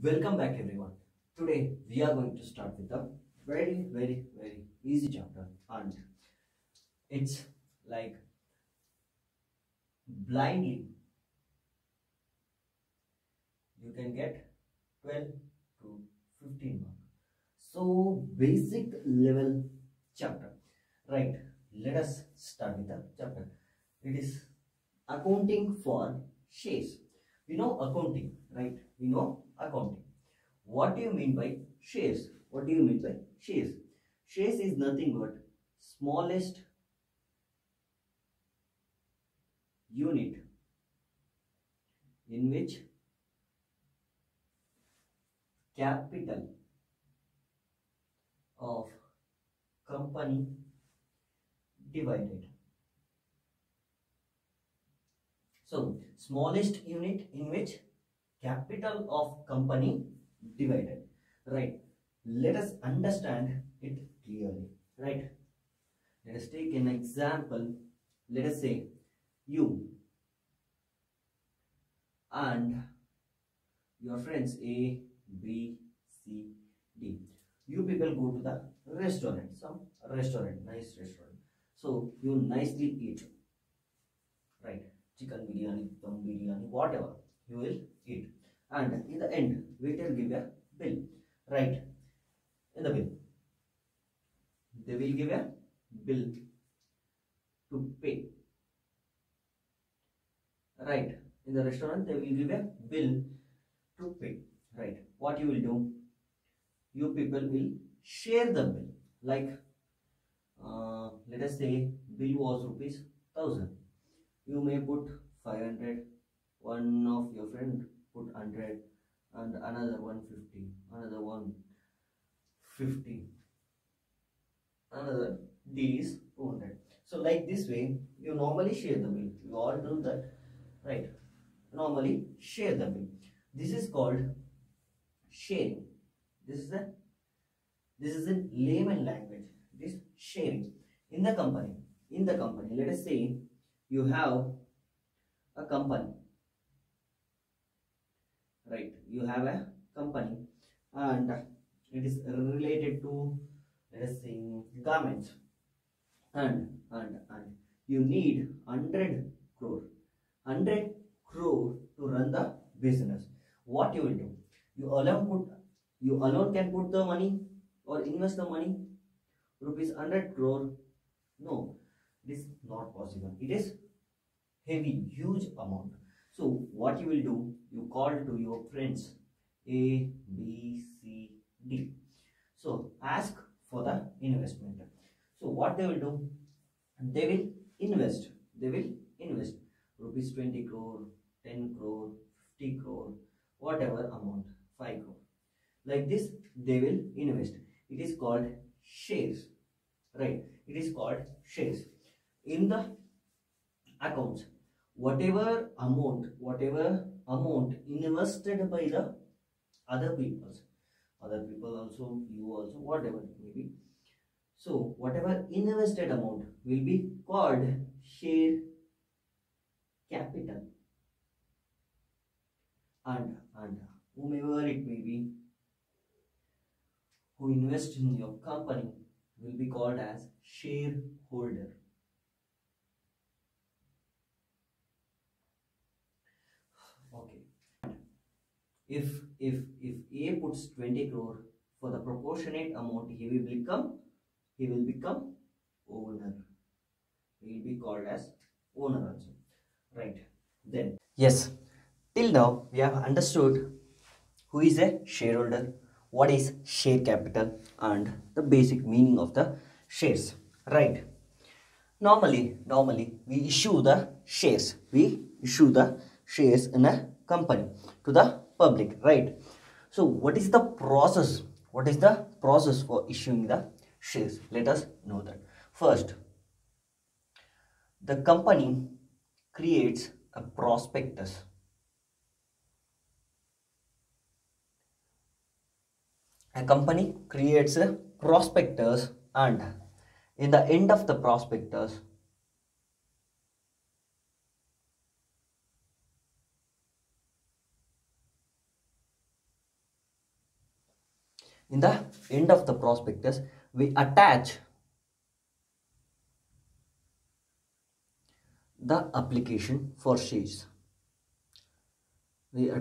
Welcome back everyone. Today we are going to start with a very easy chapter, and it's like blindly you can get 12 to 15 marks. So basic level chapter. Right. Let us start with the chapter. It is accounting for shares. We know accounting, right? We know accounting. What do you mean by shares? What do you mean by shares? Shares is nothing but smallest unit in which capital of company divided. So smallest unit in which capital of company divided. Right. Let us understand it clearly. Right. Let us take an example. Let us say you and your friends A, B, C, D. You people go to the restaurant, some restaurant, nice restaurant. So you nicely eat, right? Chicken biryani, dum biryani, whatever you will eat. And in the end, waiter will give a bill, right? In the bill, they will give a bill to pay, right? In the restaurant, they will give a bill to pay, right? What you will do? You people will share the bill. Like, let us say bill was rupees 1000. You may put 500. One of your friend put 100, and another 150, another 150, another D is 200. So like this way, you normally share the bill. You all do that, right? Normally share the bill. This is called sharing. This is in layman language. This sharing in the company. In the company, let us say you have a company, right? You have a company, and it is related to, let us say, garments, and you need 100 crore to run the business. What you will do? You alone can put the money or invest the money, rupees 100 crore. No, it is not possible. It is heavy, huge amount. So what you will do? You call to your friends A, B, C, D. So ask for the investment. So what they will do? They will invest. They will invest rupees 20 crore, 10 crore, 50 crore, whatever amount, 5 crore. Like this, they will invest. It is called shares, right? It is called shares. In the accounts, whatever amount invested by the other people also, you also, whatever it may be. So whatever invested amount will be called share capital, and whomever it may be who invest in your company will be called as shareholder. Okay. If A puts 20 crore, for the proportionate amount he will become owner. He will be called as owner also, right? Then yes, till now we have understood who is a shareholder, what is share capital, and the basic meaning of the shares, right? Normally we issue the shares. We issue the shares in a company to the public, right? So what is the process? What is the process for issuing the shares? Let us know that. First, the company creates a prospectus. A company creates a prospectus, and in the end of the prospectus, In the end of the prospectus, we attach the application for shares. We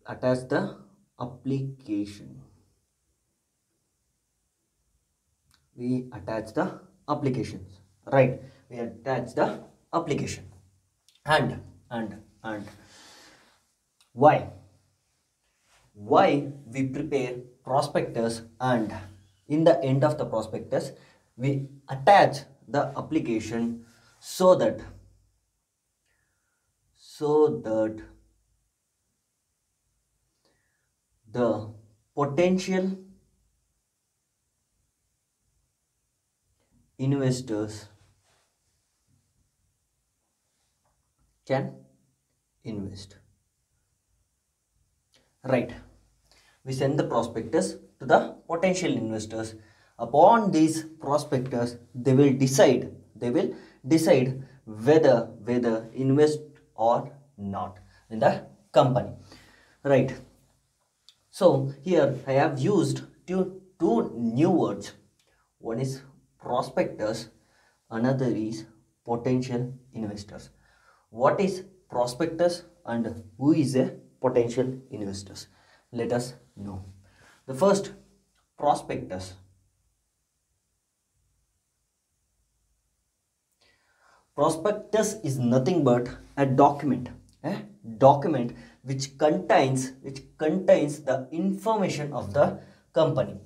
attach the application. We attach the applications, right? We attach the application. And why we prepare prospectus, and in the end of the prospectus we attach the application so that the potential investors can invest, right? We send the prospectus to the potential investors. Upon these prospectus, they will decide whether invest or not in the company, right? So here I have used two new words. One is prospectus, another is potential investors. What is prospectus and who is a potential investors? Let us know. The first, prospectus. Prospectus is nothing but a document which contains the information of the company.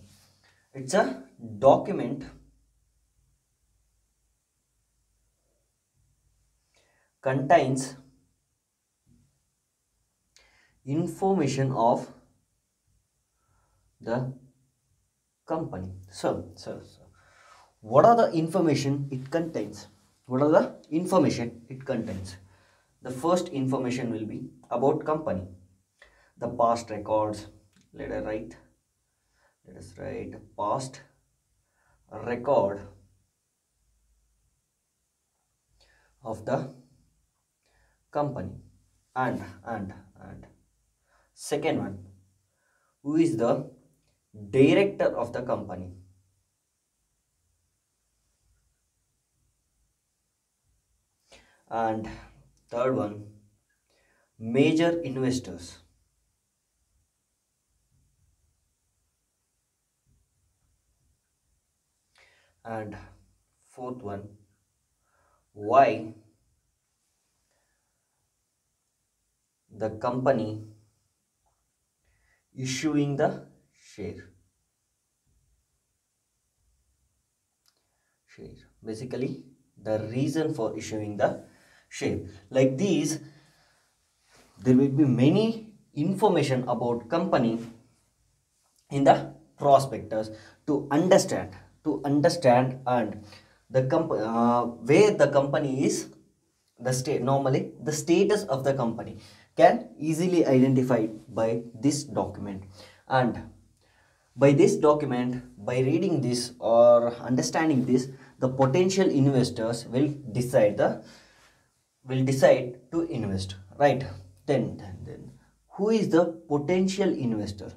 It's a document contains information of the company. So what are the information it contains? What are the information it contains? The first information will be about company, the past records. Let us write past record of the company, and second one, who is the director of the company, and third one, major investors, and fourth one, why the company issuing the share. Basically the reason for issuing the share. Like these, there will be many information about company in the prospectus to understand and the where the company is, the state, normally the status of the company can easily identified by this document. And by this document, by reading this or understanding this, the potential investors will decide to invest, right? Then who is the potential investor?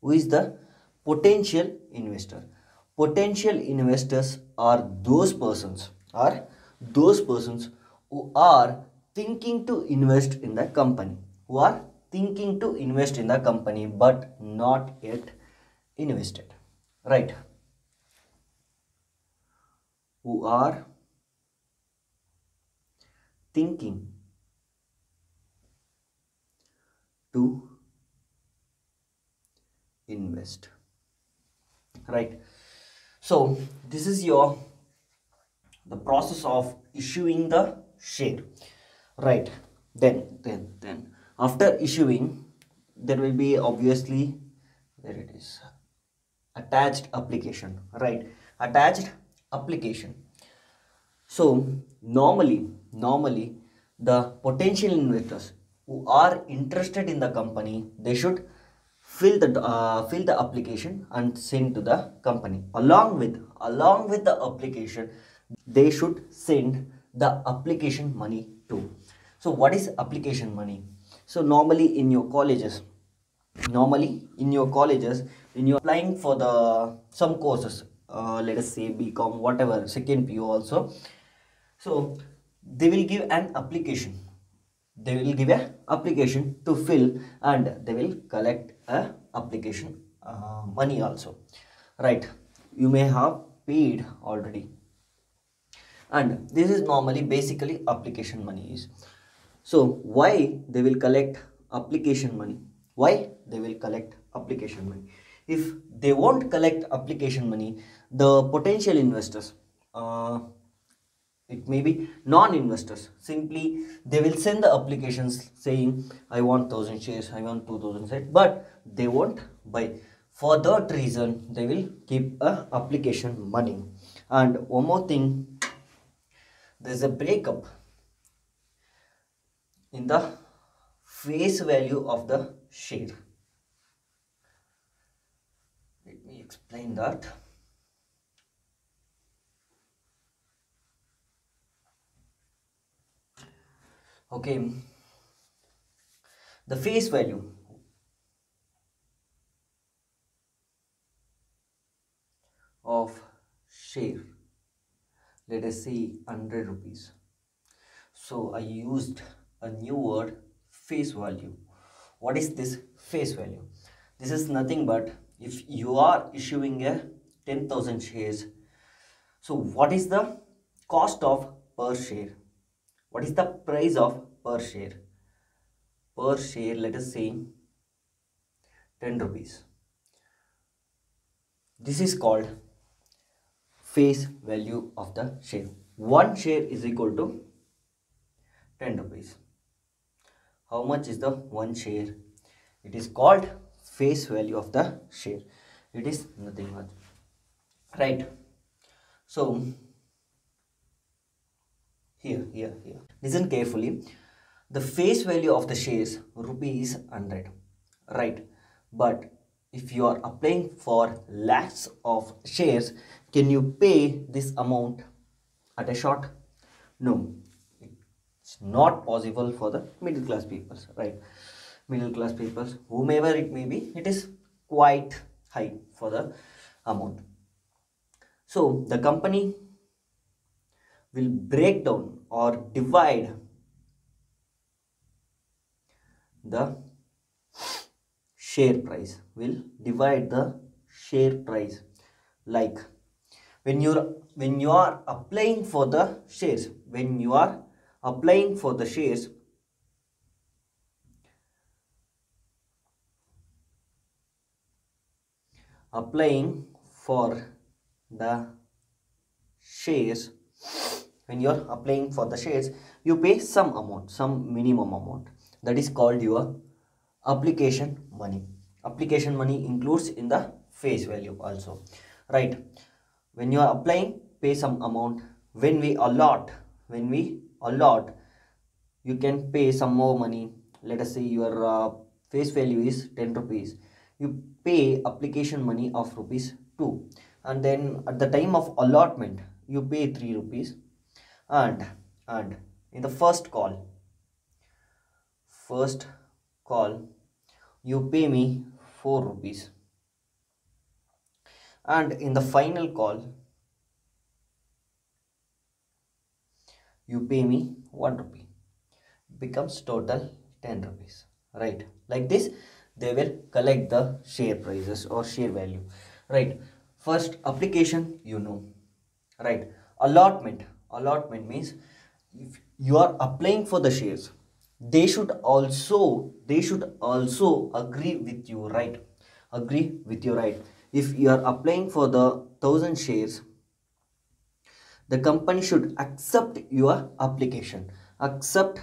Who is the potential investor? Potential investors are those persons who are thinking to invest in the company, but not yet invested, right? Who are thinking to invest, right? So this is the process of issuing the share, right? Then after issuing, there will be obviously, there it is, attached application, right? Attached application. So normally the potential investors who are interested in the company, they should fill the application and send to the company. Along with the application, they should send the application money too. So what is application money? So normally in your colleges, when you are applying for the some courses, let us say BCom, whatever, second PU also, so they will give an application. They will give a application to fill, and they will collect a application money also, right? You may have paid already, and this is normally basically application money is. So why they will collect application money? Why they will collect application money? If they won't collect application money, the potential investors, uh, it may be non-investors, simply they will send the applications saying I want 1000 shares, I want 2000 shares, but they won't buy. For that reason they will keep a application money. And one more thing, there's a breakup in the face value of the share. Let me explain that. Okay, the face value of share, let us say 100 rupees. So I used a new word, face value. What is this face value? This is nothing but if you are issuing a 10,000 shares, so what is the cost of per share? What is the price of per share? Per share, let us say 10 rupees. This is called face value of the share. One share is equal to 10 rupees. How much is the one share? It is called face value of the share. It is nothing much, right? So here, listen carefully. The face value of the shares rupees 100, right? But if you are applying for lakhs of shares, can you pay this amount at a shot? No, it's not possible for the middle class people, right? Middle class people, whomever it may be, it is quite high for the amount. So the company will break down or divide the share price, will divide the share price, like when you are applying for the shares, when you are applying for the shares, applying for the shares, when you are applying for the shares, you pay some amount, some minimum amount, that is called your application money. Application money includes in the face value also, right? When you are applying, pay some amount. When we allot, you can pay some more money. Let us say your face value is 10 rupees, you pay application money of rupees 2, and then at the time of allotment you pay 3 rupees, and in the first call you pay me 4 rupees, and in the final call you pay me 1 rupee, becomes total 10 rupees, right? Like this they will collect the share prices or share value, right? First application, you know, right? Allotment means if you are applying for the shares, they should also agree with you, right? Agree with you, right? If you are applying for the 1000 shares, the company should accept your application, accept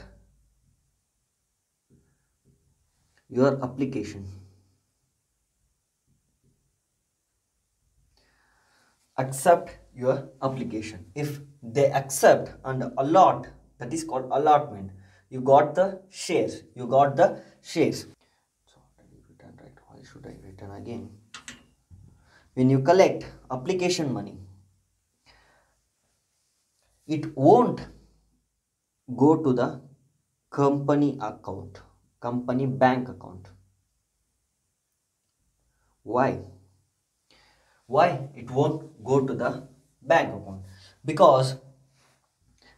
your application, accept your application. If they accept and allot, that is called allotment. You got the shares, you got the shares. So I written right, why should I written again? When you collect application money, it won't go to the company account, company bank account. Why? Why it won't go to the bank account? Because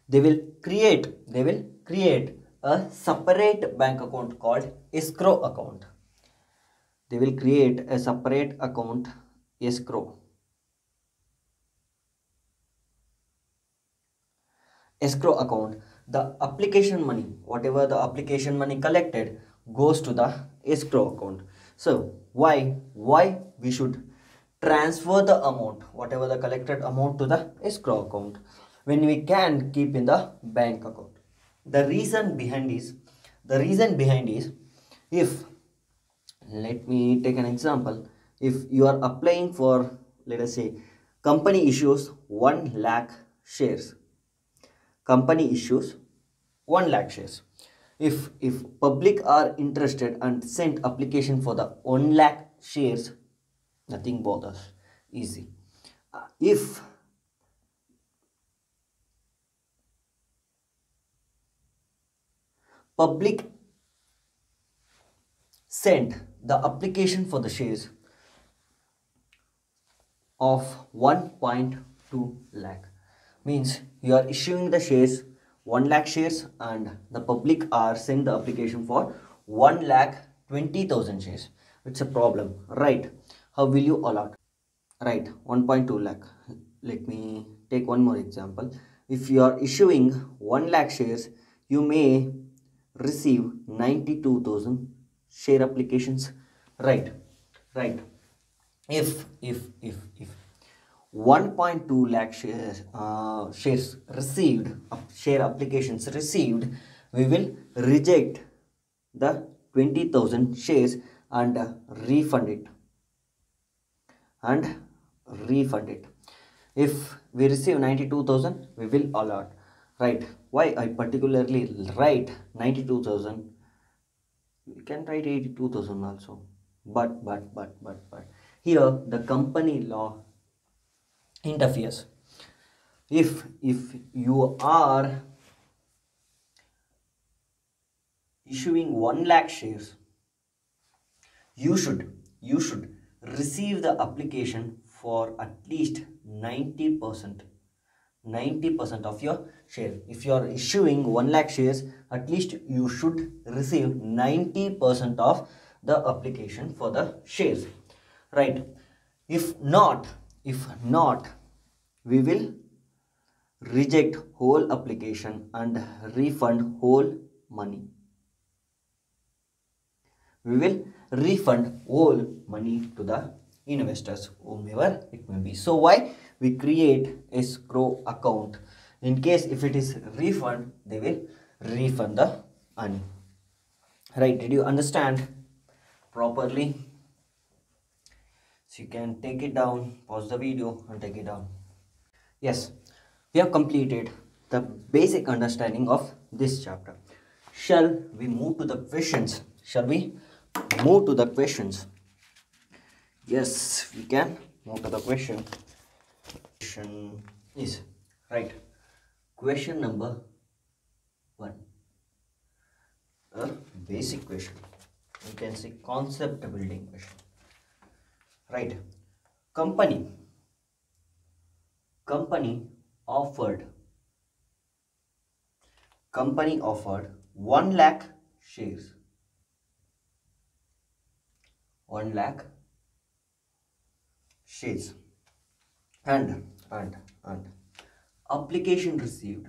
they will create a separate bank account called escrow account. They will create a separate account, escrow account. The application money, whatever the application money collected, goes to the escrow account. So why we should transfer the amount, whatever the collected amount, to the escrow account when we can keep in the bank account? The reason behind is if, let me take an example. If you are applying for, let us say, company issues 1 lakh shares, company issues 1 lakh shares. If public are interested and sent application for the 1 lakh shares, nothing bothers, easy. If public sent the application for the shares of 1.2 lakh, means you are issuing the shares 1 lakh shares and the public are sent the application for 1 lakh 20,000 shares. It's a problem, right? How will you allot? Right, 1.2 lakh. Let me take one more example. If you are issuing 1 lakh shares, you may receive 92,000 share applications. Right, right. If 1.2 lakh shares received, share applications received, we will reject the 20,000 shares and refund it and refund it. If we receive 92,000, we will allot. Right, why I particularly write 92,000? We can write 82,000 also, but here the company law interferes. If you are issuing 1 lakh shares, you should receive the application for at least 90% of your share. If you are issuing 1 lakh shares, at least you should receive 90% of the application for the shares, right? If not we will reject whole application and refund whole money. We will refund whole money to the investors, whomever it may be. So why we create escrow account? In case if it is refund, they will refund the money. Right, did you understand properly? So you can take it down, pause the video and take it down. Yes, we have completed the basic understanding of this chapter. Shall we move to the questions? Shall we move to the questions? Yes, we can move to the question. Question is, right, question number 1, a basic question. You can say concept building question. Right, company offered 1 lakh shares, 1 lakh shares, and application received,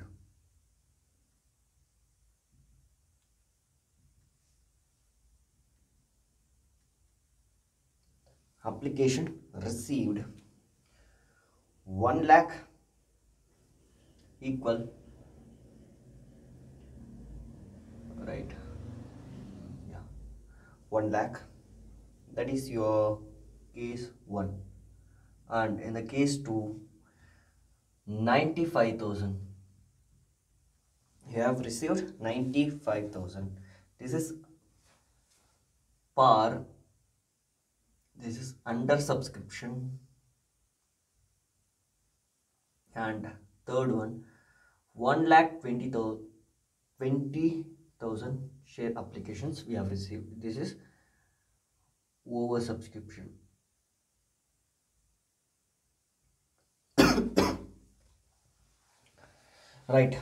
application received 1 lakh equal, right, yeah, 1 lakh. That is your case 1. And in the case 2, 95,000. You have received 95,000. This is par, this is under subscription. And third one, 1 lakh 20,000 share applications we have received. This is over subscription. right?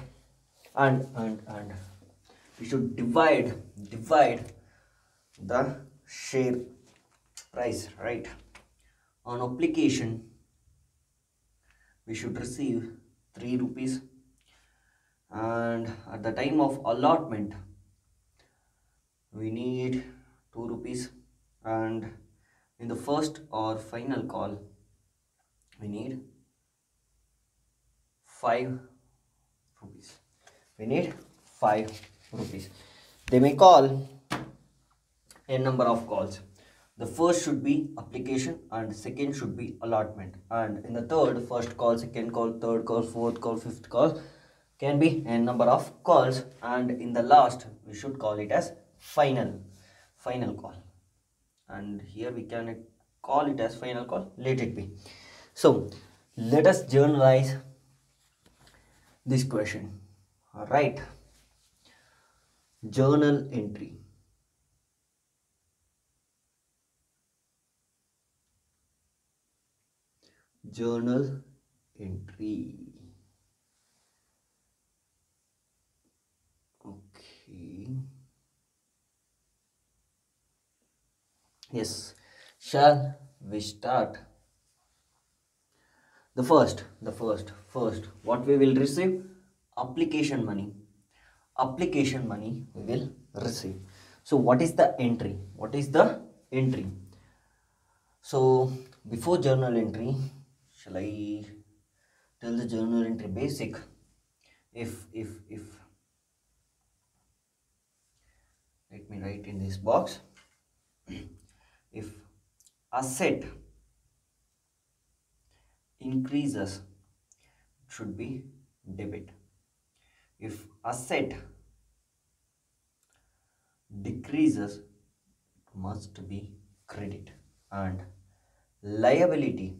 And we should divide the share price, right? On application we should receive 3 rupees, and at the time of allotment we need 2 rupees, and in the first or final call we need 5 rupees. We need 5 rupees. They may call a number of calls. The first should be application and second should be allotment, and in the third, first call, second call, third call, fourth call, fifth call can be a number of calls, and in the last we should call it as final call, and here we can call it as final call, let it be. So let us journalize this question. All right, journal entry. Journal entry. Okay. Yes. Shall we start? First, what we will receive? Application money. Application money we will receive. So what is the entry? What is the entry? So before journal entry, shall I tell the journal entry basic? If let me write in this box. If asset increases, it should be debit. If asset decreases, it must be credit. And liability,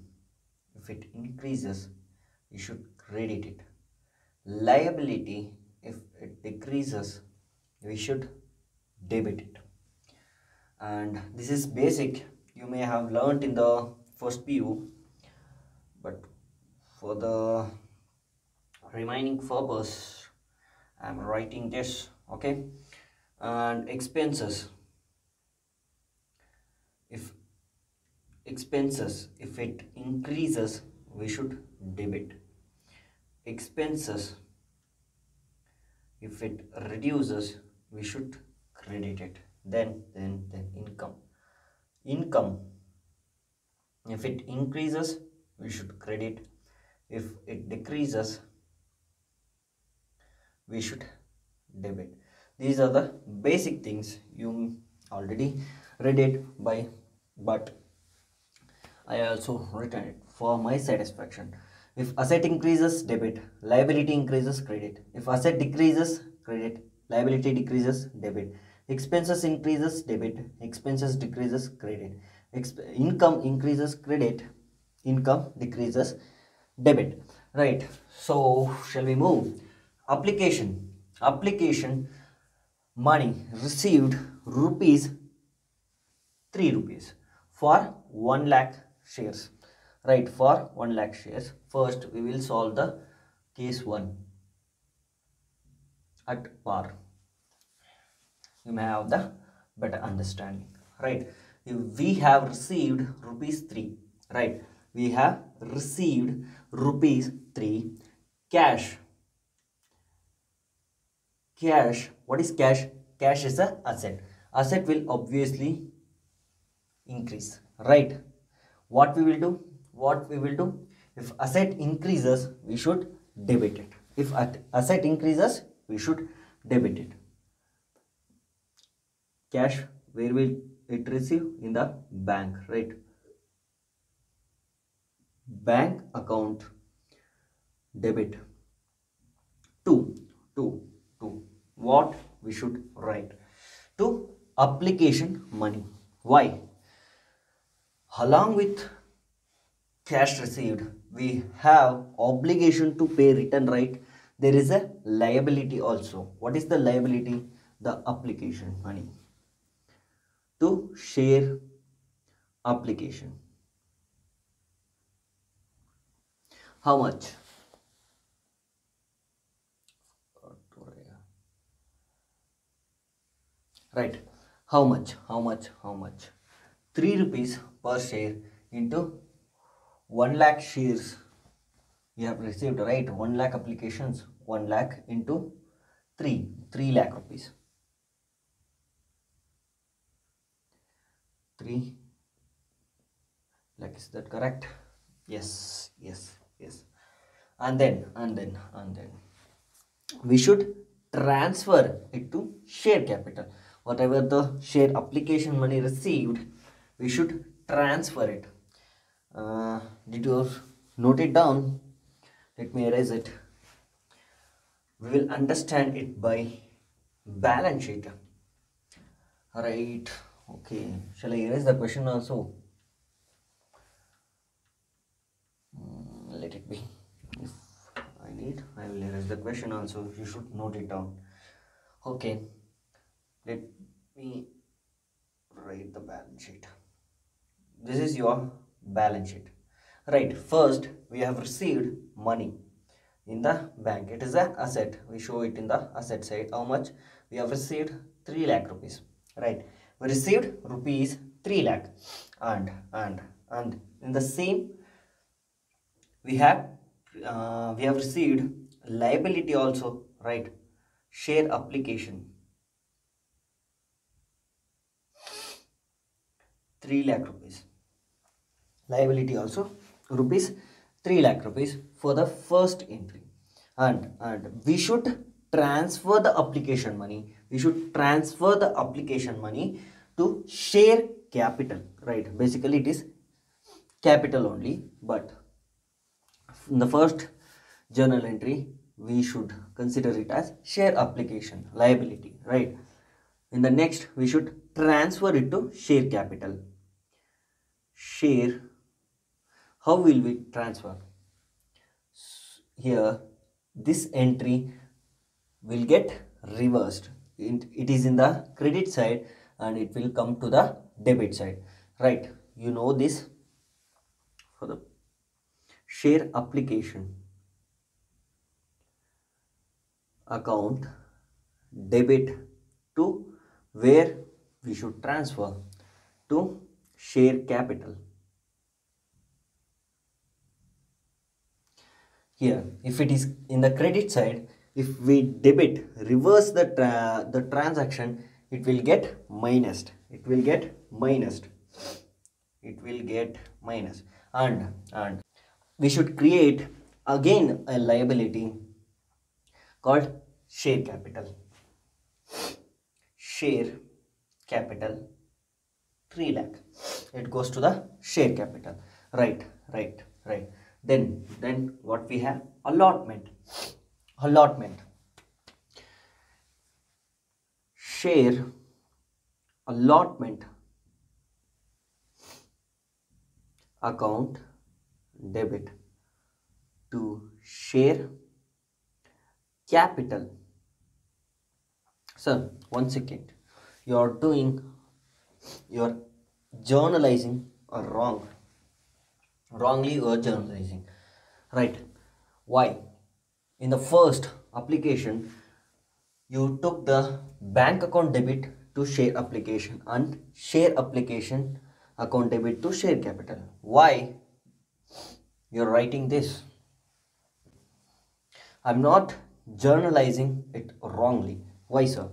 if it increases, we should credit it. Liability, if it decreases, we should debit it. And this is basic, you may have learnt in the first PU, but for the remaining purpose I am writing this, okay? And expenses, if it increases, we should debit. Expenses, if it reduces, we should credit it. Then income, if it increases, we should credit. If it decreases, we should debit. These are the basic things, you already read it by, but I also written it for my satisfaction. If asset increases, debit. Liability increases, credit. If asset decreases, credit. Liability decreases, debit. Expenses increases, debit. Expenses decreases, credit. Income increases, credit. Income decreases, debit. Right. So shall we move? Application money received rupees 3 rupees for 1 lakh shares, right? For 1 lakh shares, first we will solve the case 1 at par. You may have the better understanding, right? If we have received rupees 3, right? We have received rupees 3 cash. What is cash? Cash is a asset will obviously increase, right? What we will do, if asset increases, we should debit it. If asset increases, we should debit it. Cash, where will it receive? In the bank, right? Bank account, debit. To what we should write? To application money. Why? Along with cash received, we have obligation to pay return, right? There is a liability also. What is the liability? The application money to share application. How much? right? How much? 3 rupees per share into 1 lakh shares we have received, right? 1 lakh applications, 1 lakh into 3 lakh rupees. 3 lakh, is that correct? Yes. And then we should transfer it to share capital. Whatever the share application money received, we should transfer it. Did you note it down? Let me erase it. We will understand it by balance sheet. Right. Okay. Shall I erase the question also? Let it be. If I need, I will erase the question also. You should note it down. Okay. Let me write the balance sheet. This is your balance sheet. Right. First, we have received money in the bank. It is an asset. We show it in the asset side. How much? We have received 3 lakh rupees. Right. We received rupees 3 lakh. And in the same, we have received liability also, right? Share application 3 lakh rupees. Liability also rupees 3 lakh rupees for the first entry. And we should transfer the application money. We should transfer the application money to share capital, right? Basically it is capital only, but in the first journal entry we should consider it as share application liability, right? In the next we should transfer it to share capital. Share, how will we transfer? Here this entry will get reversed. It is in the credit side and it will come to the debit side, right? You know this. For the share application account, debit to where we should transfer to share capital. Here if it is in the credit side, if we debit, reverse the transaction, it will get minus. And we should create again a liability called share capital. Share capital 3 lakh. It goes to the share capital. Right. Then what we have? Allotment. Share allotment account, debit to share capital. Sir, 1 second. You're journalizing wrongly you are journalizing, right? Why? In the first application you took the bank account debit to share application and share application account debit to share capital. Why you're writing this? I'm not journalizing it wrongly. Why, sir?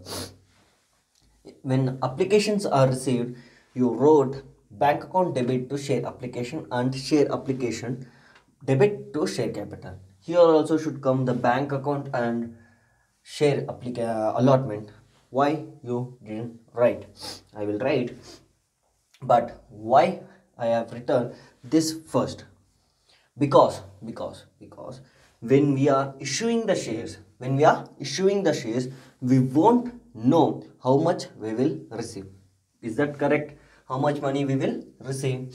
When applications are received, you wrote bank account debit to share application and share application debit to share capital. Here also should come the bank account and share allotment. Why you didn't write? I will write, but why I have written this first? Because when we are issuing the shares, we won't know how much we will receive. Is that correct? How much money we will receive?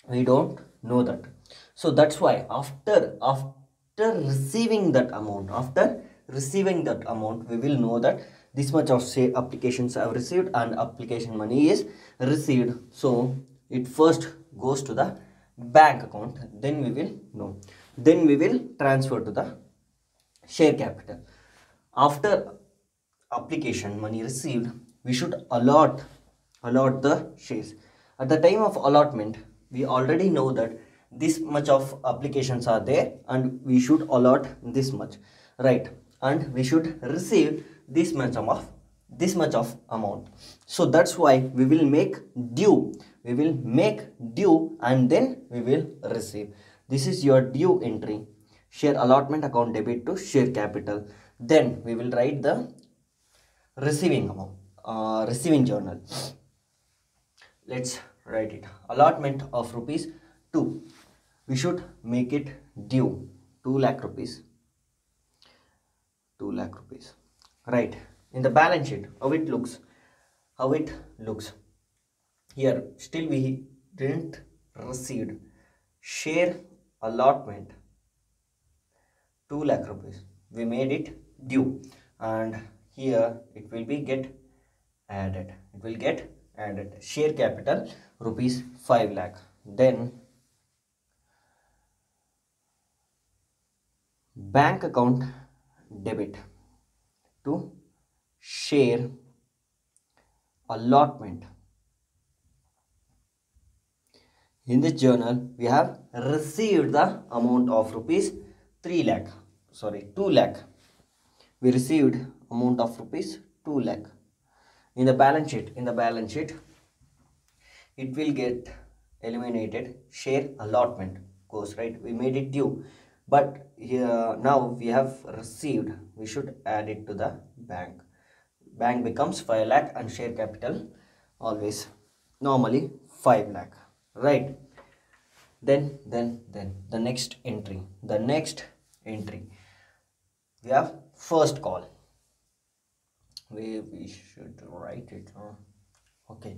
We don't know that. So that's why after receiving that amount, we will know that this much of say applications I have received and application money is received. So it first goes to the bank account, then we will know. Then we will transfer to the share capital. After application money received, we should allot the shares. At the time of allotment, we already know that this much of applications are there and we should allot this much, right? And we should receive this much of amount. So that's why we will make due. We will make due and then we will receive. This is your due entry. Share allotment account debit to share capital. Then we will write the receiving amount, receiving journal. Let's write it. Allotment of rupees 2. We should make it due 2 lakh rupees. 2 lakh rupees. Right. In the balance sheet, how it looks? Here, still we didn't receive share allotment 2 lakh rupees. We made it due, and here it will be get added. It will get added. Share capital rupees 5 lakh. Then bank account debit to share allotment. In this journal, we have received the amount of rupees 2 lakh. We received amount of rupees 2 lakh. In the balance sheet, it will get eliminated. Share allotment goes, right? We made it due, but here now we have received. We should add it to the bank. Bank becomes 5 lakh and share capital always normally 5 lakh, right? Then the next entry. We have first call. We should write it. Okay.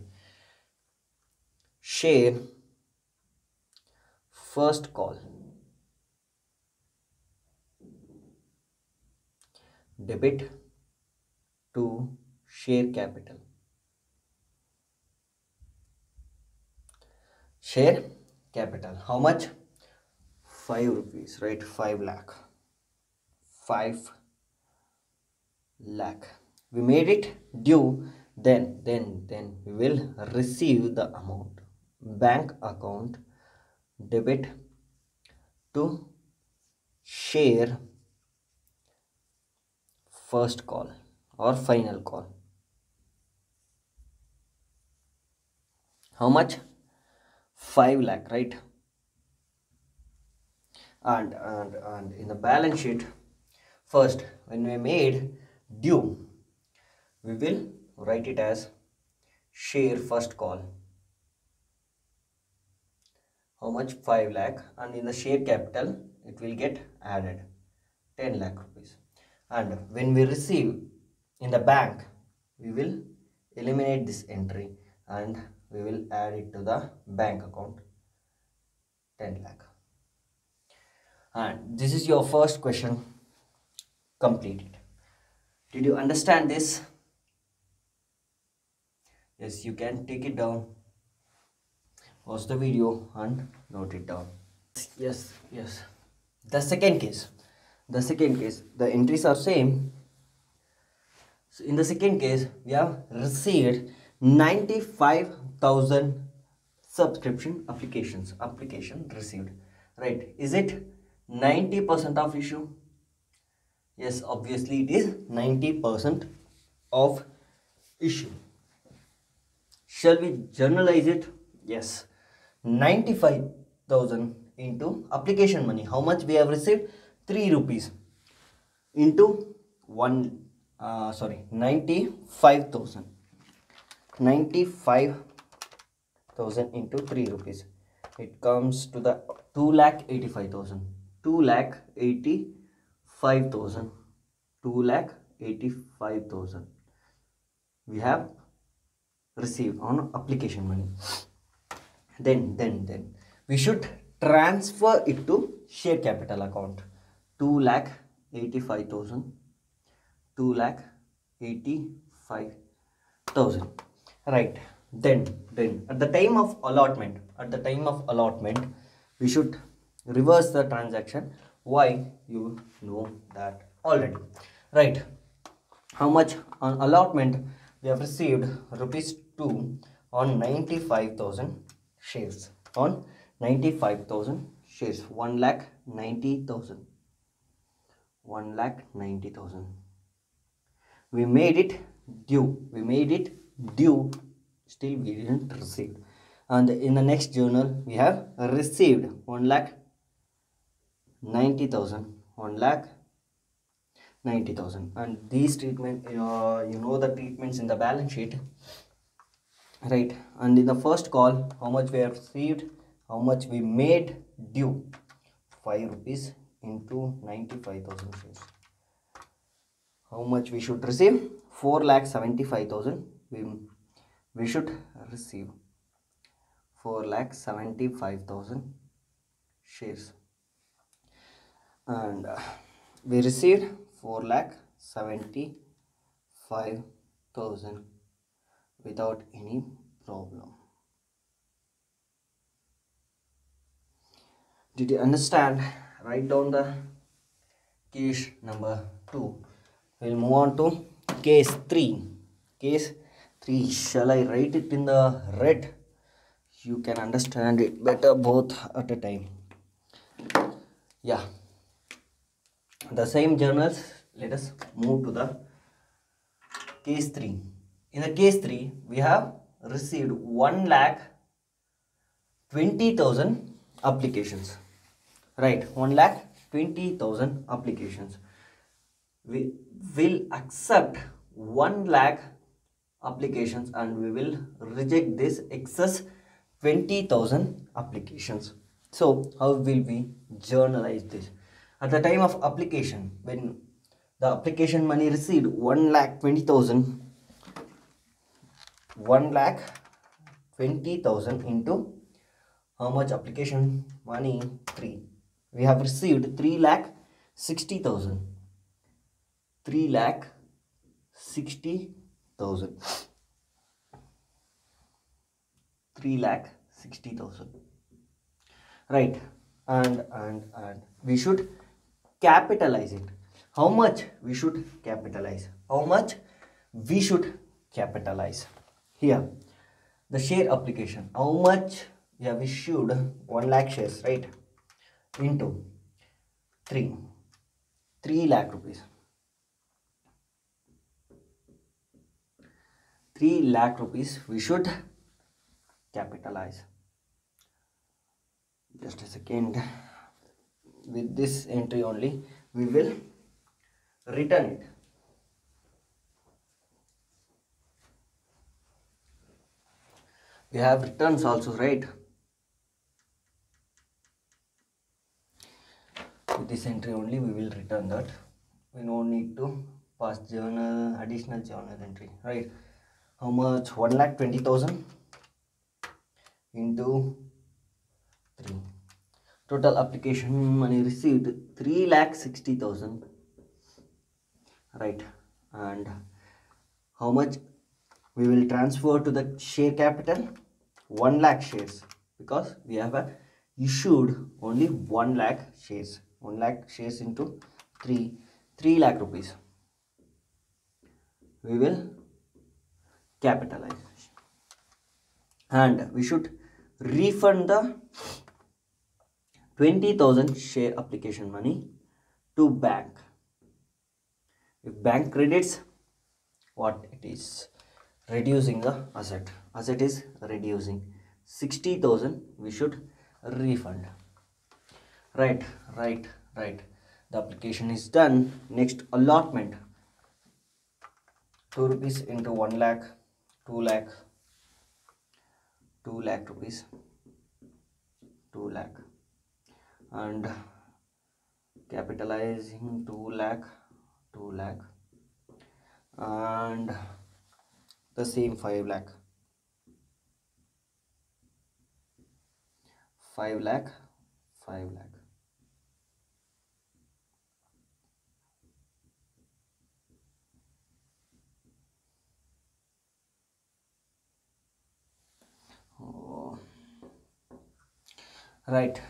Share first call debit to share capital. Share capital. How much? 5 rupees, right? 5 lakh. 5 lakh. We made it due. Then we will receive the amount. Bank account debit to share first call or final call. How much? 5 lakh, right? And in the balance sheet, first when we made due, we will write it as share first call. How much? 5 lakh, and in the share capital it will get added 10 lakh rupees. And when we receive in the bank, we will eliminate this entry and we will add it to the bank account 10 lakh. And this is your first question completed. Did you understand this? Yes, you can take it down, pause the video and note it down. Yes. The second case, the entries are same. So in the second case, we have received 95,000 subscription application received, right? Is it 90% of issue? Yes, obviously it is 90% of issue. Shall we generalize it? Yes. 95,000 into application money. How much we have received? 3 rupees into 95,000. 95,000 into 3 rupees. It comes to the 2,85,000. 2,85,000. 2,85,000. We have received on application money. Then we should transfer it to share capital account. 2,85,000. 2,85,000. Right. Then at the time of allotment, we should reverse the transaction. Why? You know that already, right? How much on allotment? we have received rupees 2 on 95,000 shares. On 95,000 shares, 1,90,000. 1,90,000. We made it due. We made it due. Still we didn't receive. And in the next journal, we have received 1,90,000. 1,90,000. And these treatment, you know the treatments in the balance sheet, right? And in the first call, how much we have received, how much we made due, 5 rupees into 95,000 shares. How much we should receive? 4,75,000. We should receive 4,75,000 shares, and we received 4,75,000 without any problem. Did you understand? Write down the case number 2. We'll move on to case 3. Case 3. Shall I write it in the red? You can understand it better both at a time. Yeah. The same journals. Let us move to the case 3. In the case 3, we have received 1,20,000 applications. Right, 1,20,000 applications. We will accept 1 lakh applications and we will reject this excess 20,000 applications. So how will we journalize this? At the time of application, when the application money received 1,20,000, 1,20,000 into how much application money? 3. We have received 3,60,000. 3,60,000. 3,60,000. Right, and we should capitalize it. How much we should capitalize? How much we should capitalize? Here, the share application. How much we have issued? 1 lakh shares, right? Into 3 lakh rupees. 3 lakh rupees we should capitalize. Just a second. With this entry only, we will return it. We have returns also, right? With this entry only, we will return that. We don't need to pass journal, additional journal entry, right? How much? 1,20,000 into 3. Total application money received 3,60,000, right? And how much we will transfer to the share capital? 1 lakh shares, because we have issued only 1 lakh shares. 1 lakh shares into 3 lakh rupees. We will capitalize, and we should refund the 20,000 share application money to bank. If bank credits, what it is? Reducing the asset. Asset is reducing. 60,000 we should refund. Right. The application is done. Next, allotment. 2 rupees into 1 lakh, 2 lakh, 2 lakh rupees, 2 lakh, and capitalizing 2 lakh, 2 lakh, and the same 5 lakh, 5 lakh, 5 lakh. Oh. Right,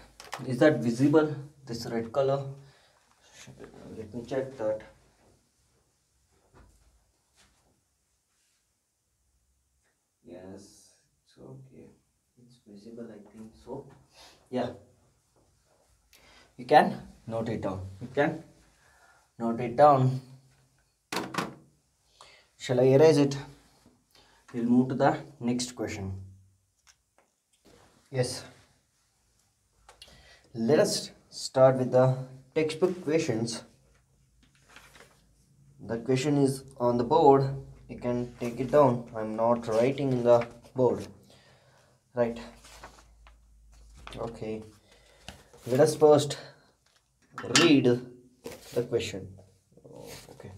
is that visible, this red color? Let me check that. visible, I think so. Yeah, you can note it down. You can note it down. Shall I erase it? We'll move to the next question. Yes, let us start with the textbook questions. The question is on the board. You can take it down. I'm not writing in the board. Right. Okay. Let us first read the question. Okay.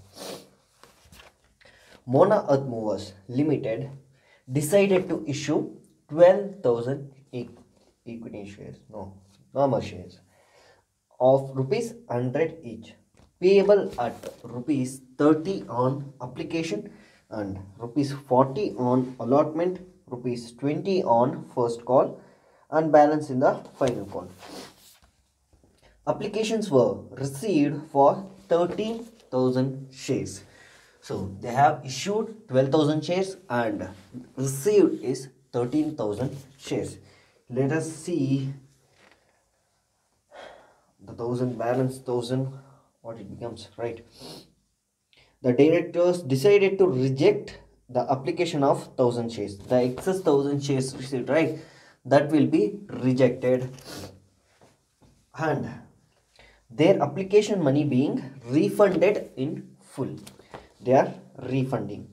Mona Earth Movers Limited decided to issue 12,000 equity shares, no, normal shares of rupees 100 each, payable at rupees 30 on application and rupees 40 on allotment, rupees 20 on first call, and balance in the final call. Applications were received for 13,000 shares. So they have issued 12,000 shares and received is 13,000 shares. Let us see the 1,000 balance 1,000 what it becomes, right? The directors decided to reject the application of 1,000 shares. The excess 1,000 shares received, right? That will be rejected, and their application money being refunded in full. They are refunding.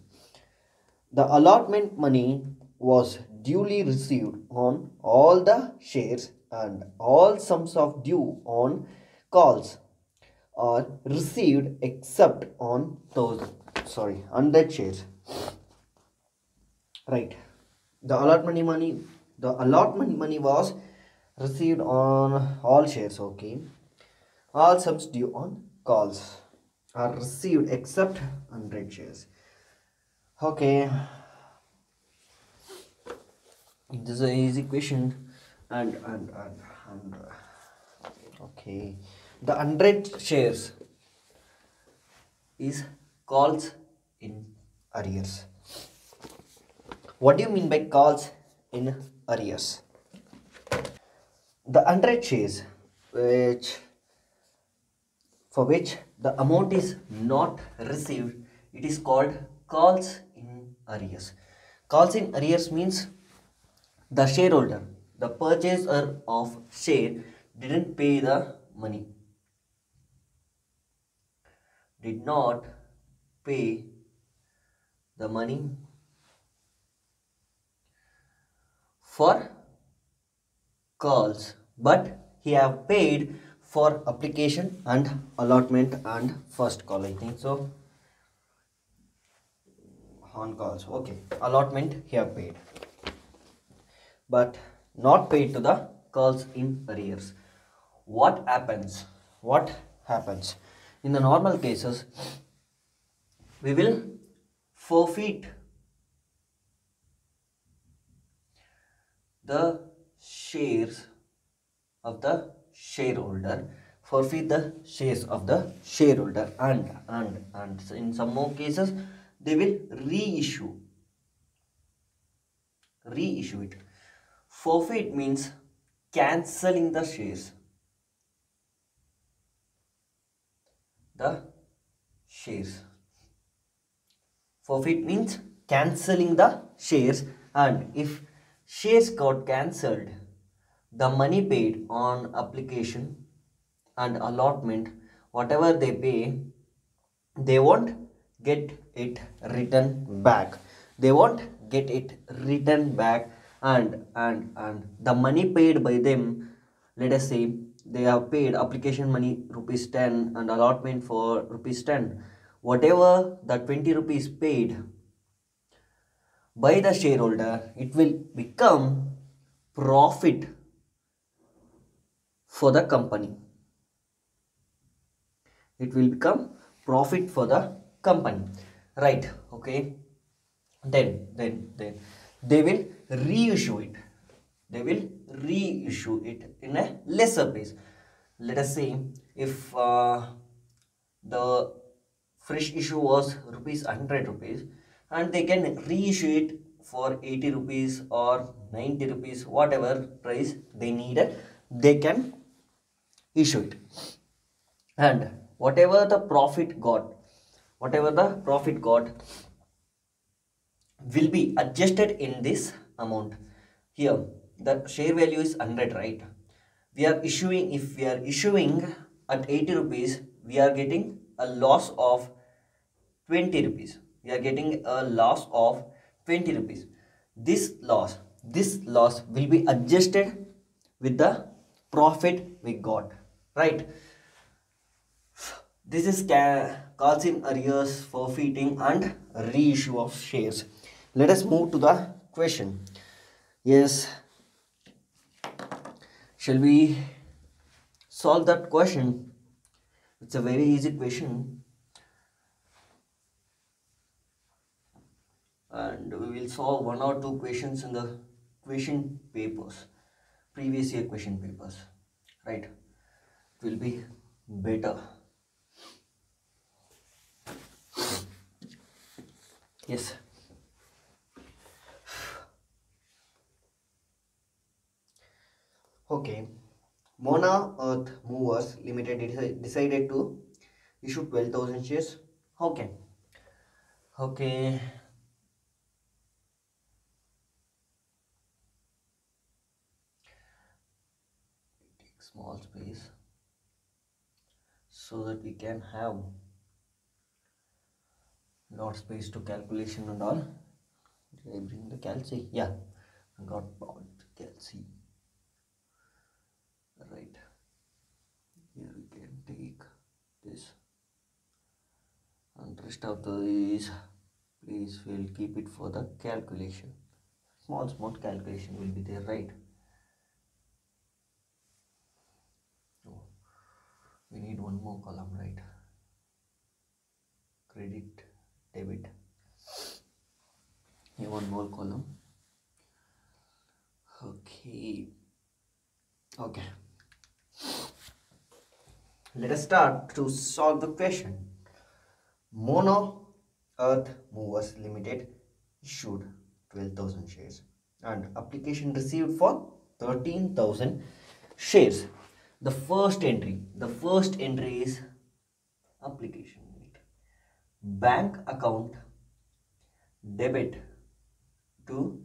The allotment money was duly received on all the shares, and all sums of due on calls are received except on 100 shares. Right. The allotment money was received on all shares. Okay. All sums due on calls are received except 100 shares. Okay. This is an easy question. And okay. The 100 shares is calls in arrears. What do you mean by calls in arrears? The 100 shares for which the amount is not received, it is called calls in arrears. Calls in arrears means the shareholder, the purchaser of share, didn't pay the money, did not pay the money for calls, but he have paid for application and allotment and first call, I think so. On calls, okay, allotment he have paid, but not paid to the calls in arrears. What happens in the normal cases? We will forfeit the shares of the shareholder, forfeit the shares of the shareholder, and in some more cases they will reissue it. Forfeit means cancelling the shares. Forfeit means cancelling the shares, and if shares got cancelled, the money paid on application and allotment, whatever they pay, they won't get it returned back. And the money paid by them, let us say they have paid application money rupees 10 and allotment for rupees 10. Whatever the 20 rupees paid by the shareholder, it will become profit for the company. It will become profit for the company, right? Okay. Then they will reissue it. In a lesser price. Let us say if the fresh issue was rupees 100 rupees, and they can reissue it for 80 rupees or 90 rupees, whatever price they needed, they can issue it. And whatever the profit got, will be adjusted in this amount. Here the share value is 100, right? We are issuing, if we are issuing at 80 rupees, we are getting a loss of 20 rupees. We are getting a loss of 20 rupees. This loss will be adjusted with the profit we got, right? This is calls in arrears, forfeiting and reissue of shares. Let us move to the question. Yes, shall we solve that question? It's a very easy question, and we will solve one or two questions in the question papers, previous year question papers, right? It will be better. Yes. Okay. Mona Earth Movers Limited decided to issue 12,000 shares. Okay. Okay. Take small space so that we can have lot space to calculation and all. Did I bring the calci? Yeah, I got bought calci. Right. Here we can take this, and rest of these, please, we'll keep it for the calculation. Small calculation will be there, right? Oh, we need one more column, right? Credit, debit. Here one more column. Okay. Let us start to solve the question. Mono Earth Movers Limited issued 12,000 shares and application received for 13,000 shares. The first entry is application. Bank account debit to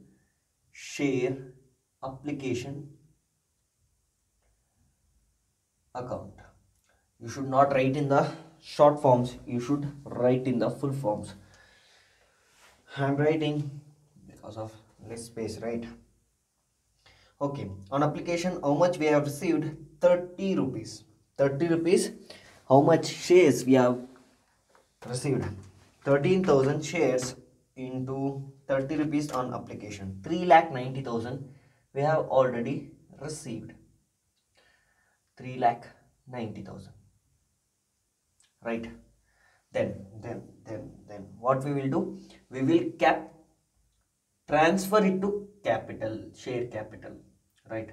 share application account. You should not write in the short forms, you should write in the full forms. Handwriting because of less space, right? Okay, on application, how much we have received? 30 rupees. 30 rupees. How much shares we have received? 13,000 shares into 30 rupees on application. 3,90,000 we have already received. 3,90,000. Right? Then what we will do? We will transfer it to capital, share capital, right?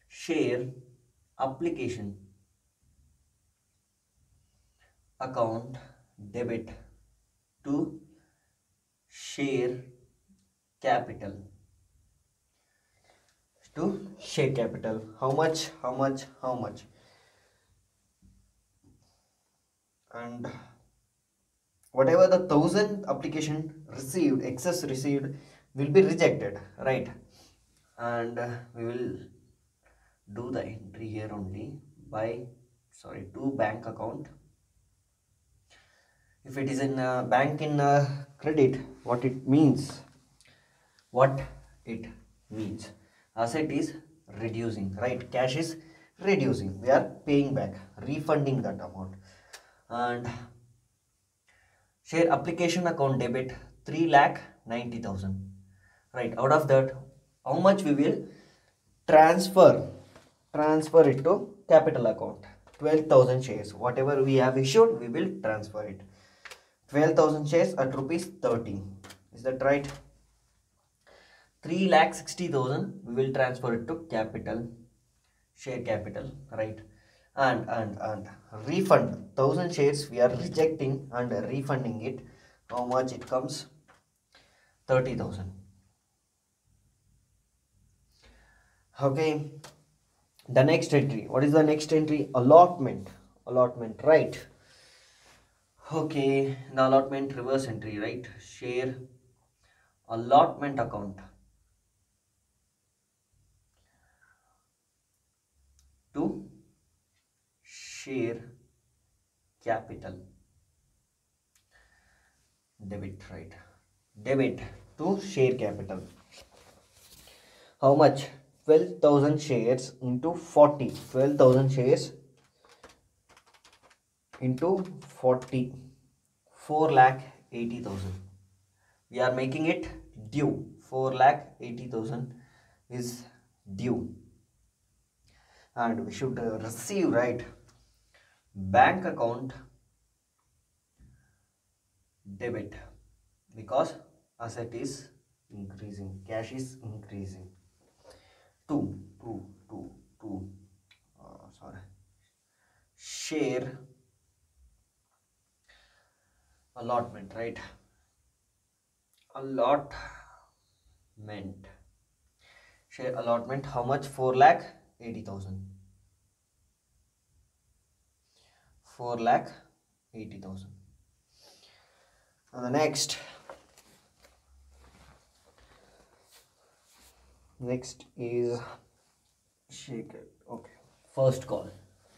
Share application account debit to share capital. How much? And whatever the 1,000 application received, excess received, will be rejected, right? And we will do the entry here only to bank account. If it is in bank in credit, what it means, asset is reducing, right? Cash is reducing, we are paying back, refunding that amount. And share application account debit 3,90,000, right? Out of that, how much we will transfer it to capital account? 12,000 shares, whatever we have issued, we will transfer it. 12,000 shares at rupees 30. Is that right? 3,60,000 we will transfer it to capital, share capital, right? And refund 1,000 shares we are rejecting and refunding it. How much it comes? 30,000. Okay, the next entry, what is the next entry? Allotment, right? Okay, the allotment reverse entry, right? Share allotment account to share capital, debit, right? Debit to share capital. How much? 12,000 shares into 40. 12,000 shares into 40. 4 lakh 80,000. We are making it due. 4 lakh 80,000 is due. And we should receive, right? Bank account debit, because asset is increasing, cash is increasing. Two, two, two, two. Sorry. Share allotment, right? Allotment. Share allotment. How much? 4 lakh 80,000. 4 lakh 80,000. And the next is shake it. Okay. First call,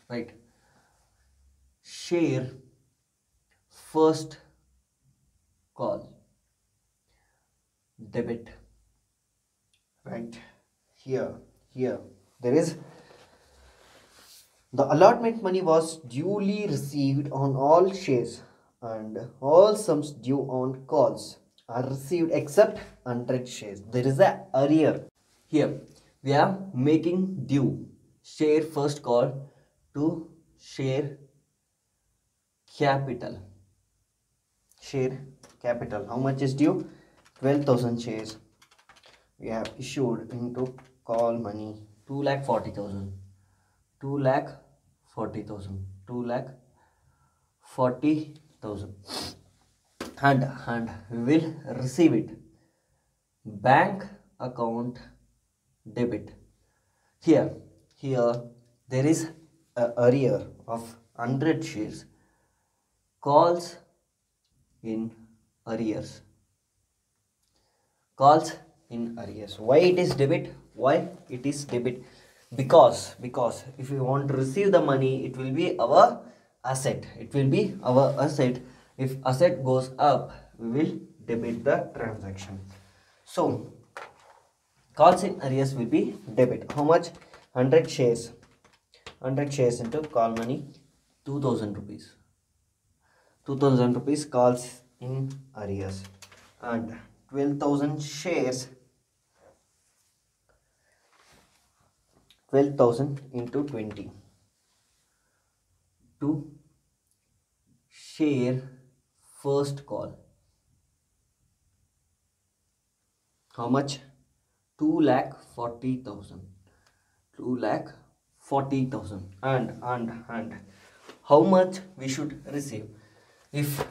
right? Share first call debit, right? Here there is the allotment money was duly received on all shares, and all sums due on calls are received except 100 shares. There is a arrear. Here we are making due share first call to share capital. Share capital. How much is due? 12,000 shares. We have issued into call money 2,40,000. 2,40,000. 2,40,000. And we will receive it. Bank account debit. Here there is a arrear of 100 shares. Calls in arrears. Calls in arrears. Why it is debit? Why it is debit? Because if we want to receive the money, it will be our asset. It will be our asset. If asset goes up, we will debit the transaction. So calls in arrears will be debit. How much? 100 shares. 100 shares into call money, 2,000 rupees. 2,000 rupees calls in arrears. And 12,000 shares, 12,000 into 20 to share first call. How much? 2,40,000. 2,40,000. And how much we should receive? If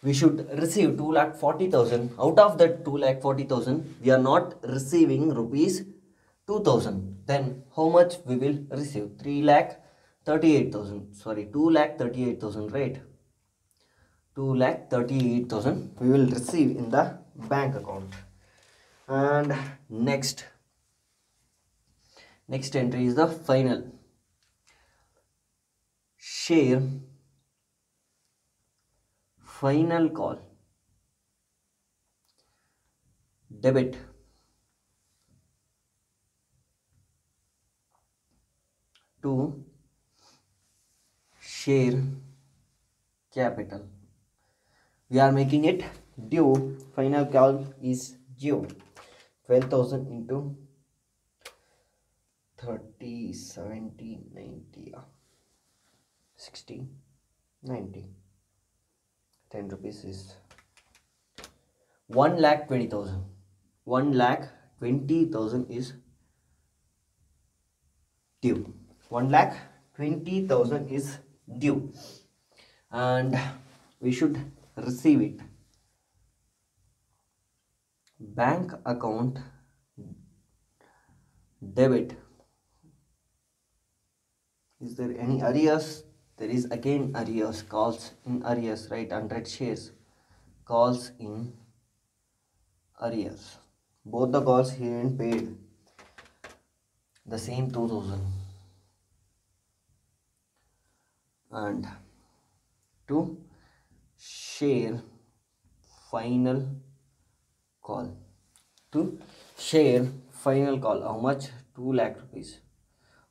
we should receive 2,40,000, out of that 2,40,000 we are not receiving rupees 2,000, then how much we will receive? 3,38,000. Sorry, 2,38,000, right? 2,38,000 we will receive in the bank account. And next entry is the final. Share final call debit to share capital. We are making it due. Final call is due. 12,000 into 30, 70, 90, 60, 90. 10 rupees is 1,20,000. 1,20,000 is due. 1,20,000 is due, and we should receive it. Bank account debit. Is there any arrears? There is again arrears, calls in arrears, right? 100 shares, calls in arrears. Both the calls here and paid the same 2000. And to share final call. To share final call. How much? 2 lakh rupees.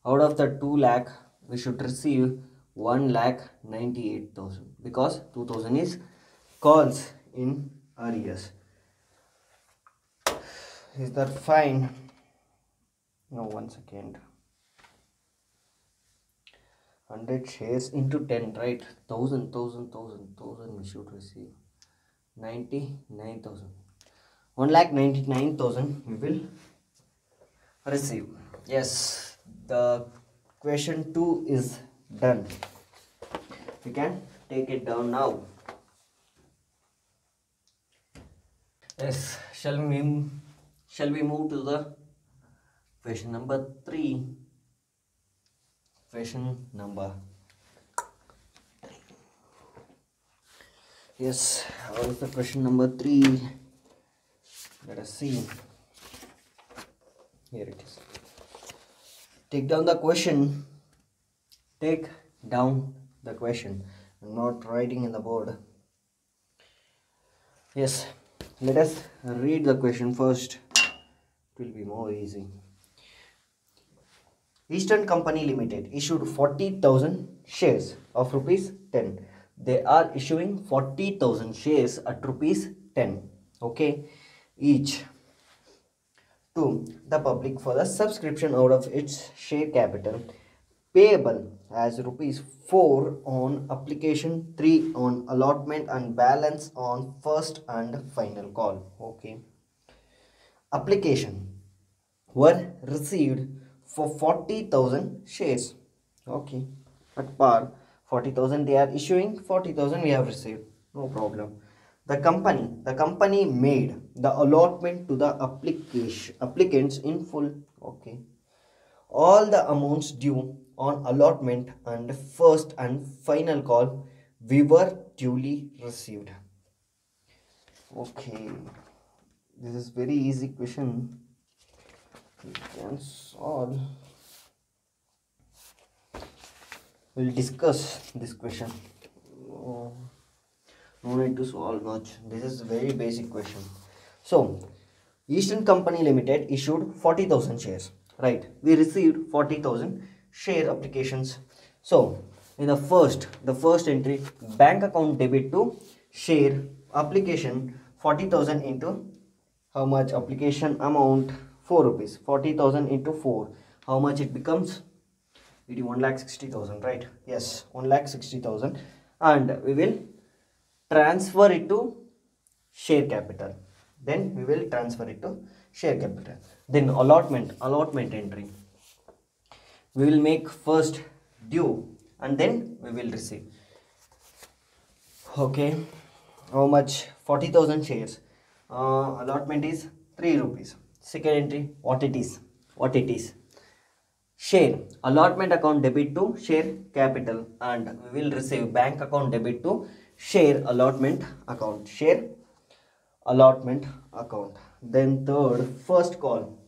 Out of the 2 lakh, we should receive 1,98,000 because 2000 is calls in arrears. Is that fine? No, 1 second. 100 shares into 10, right? 1000 we should receive 99,000. 1,99,000 we will receive. Yes, the question 2 is done. We can take it down now. Yes, shall we move to the question number 3? Question number 3. Yes, what is the question number 3? Let us see. Here it is. Take down the question. Take down the question. I'm not writing in the board. Yes, let us read the question first. It will be more easy. Eastern Company Limited issued 40,000 shares of rupees 10. They are issuing 40,000 shares at rupees 10. Okay, each to the public for the subscription out of its share capital payable as rupees 4 on application, 3 on allotment and balance on first and final call. Okay, application were received for 40,000 shares. Okay, at par 40,000 they are issuing, 40,000 we have received, no problem. The company made the allotment to the applicants in full. Okay, all the amounts due on allotment and first and final call we were duly received. Okay, this is very easy question. We can solve. We'll discuss this question. No need to solve much. This is a very basic question. So, Eastern Company Limited issued 40,000 shares. Right. We received 40,000 share applications. So, in the first entry, bank account debit to share application 40,000 into how much application amount 4 rupees. 40,000 into 4. How much it becomes? It is 1,60,000, right? Yes, 1,60,000, and we will transfer it to share capital. Then we will transfer it to share capital. Then allotment entry. We will make first due and then we will receive. Okay, how much? 40,000 shares. Allotment is 3 rupees. Second entry, what it is? Share allotment account debit to share capital, and we will receive bank account debit to share allotment account. Then third, first call.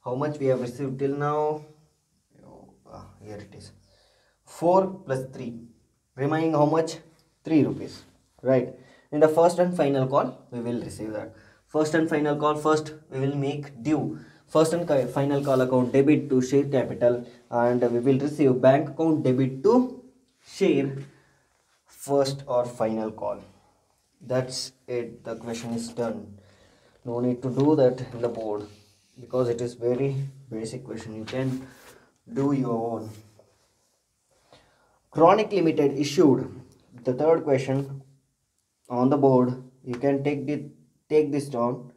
How much we have received till now? Here it is. 4 plus 3. Remaining how much? 3 rupees. Right. In the first and final call, we will receive that. First and final call, first we will make due. First and final call account debit to share capital, and we will receive bank account debit to share first or final call. That's it. The question is done. No need to do that in the board because it is very basic question. You can do your own. Chronic Limited issued the third question on the board. You can take this down.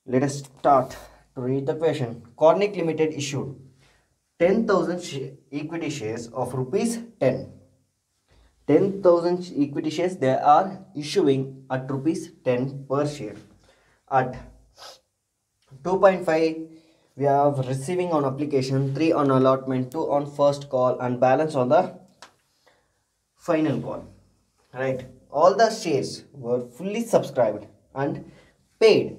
Let us start to read the question. Chronic Limited issued 10,000 equity shares of rupees 10 10,000 equity shares they are issuing at rupees 10 per share. At 2.5 we have receiving on application, 3 on allotment, 2 on first call, and balance on the final call. Right, all the shares were fully subscribed and paid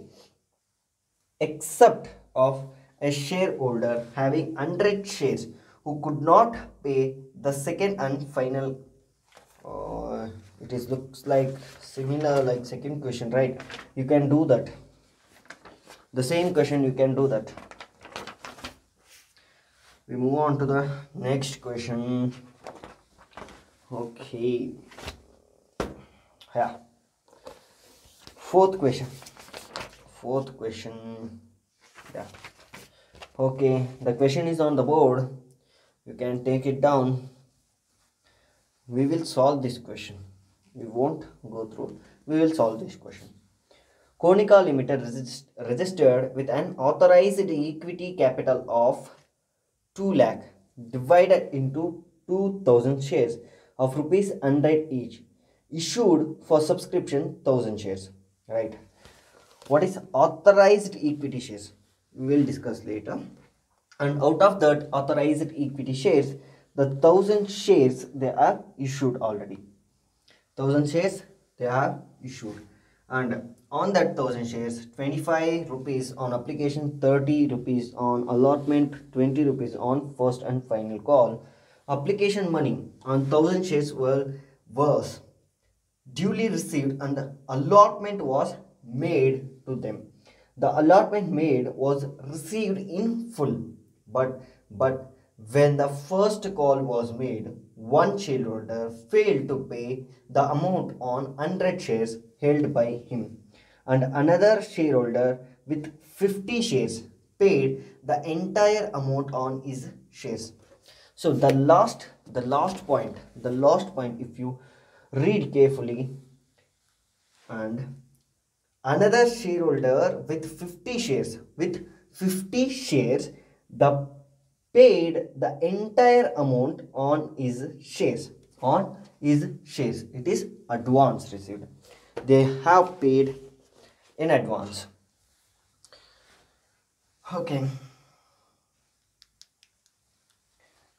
except of a shareholder having 100 shares who could not pay the second and final. It is looks like similar like second question, right? You can do that, the same question you can do that. We move on to the next question. Okay, yeah, fourth question. Yeah, okay, the question is on the board, you can take it down. We will solve this question, we won't go through, we will solve this question. Konica Limited registered with an authorized equity capital of 2 lakh divided into 2000 shares of rupees 100 each, issued for subscription 1000 shares, right? What is authorized equity shares? We will discuss later. And out of that authorized equity shares, the 1000 shares they are issued already. 1000 shares they are issued, and on that 1000 shares 25 rupees on application, 30 rupees on allotment, 20 rupees on first and final call. Application money on 1000 shares was duly received and the allotment was made to them. The allotment made was received in full, but when the first call was made, one shareholder failed to pay the amount on 100 shares held by him, and another shareholder with 50 shares paid the entire amount on his shares. So the last point, if you read carefully, and another shareholder with 50 shares the paid the entire amount on his shares. It is advance received, they have paid in advance. Okay,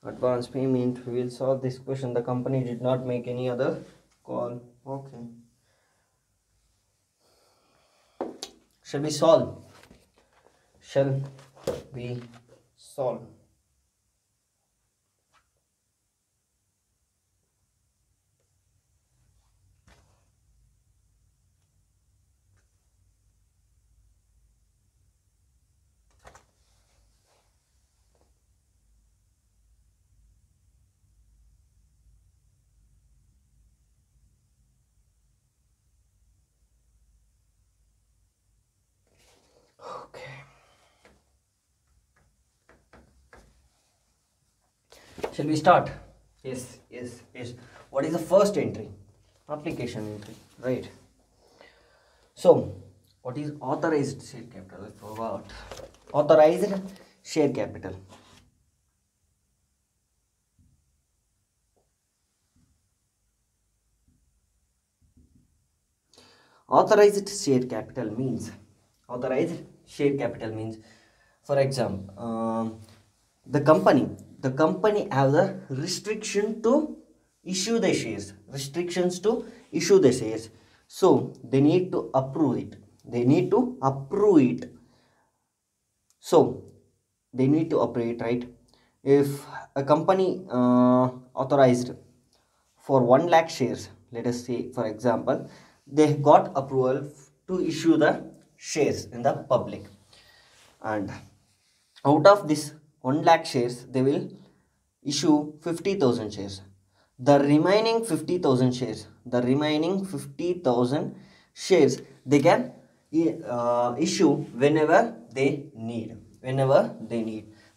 advance payment, we will solve this question. The company did not make any other call. Okay, shall we solve? Shall we solve? Okay, shall we start? Yes. What is the first entry? Application entry, right? So, what is authorized share capital? I forgot. Authorized share capital. Authorized share capital means, for example, the company have the restrictions to issue the shares, so they need to approve it. So they need to approve it, right? If a company authorized for 1 lakh shares, let us say for example, they got approval to issue the shares in the public, and out of this 1 lakh shares they will issue 50,000 shares. The remaining 50,000 shares they can issue whenever they need.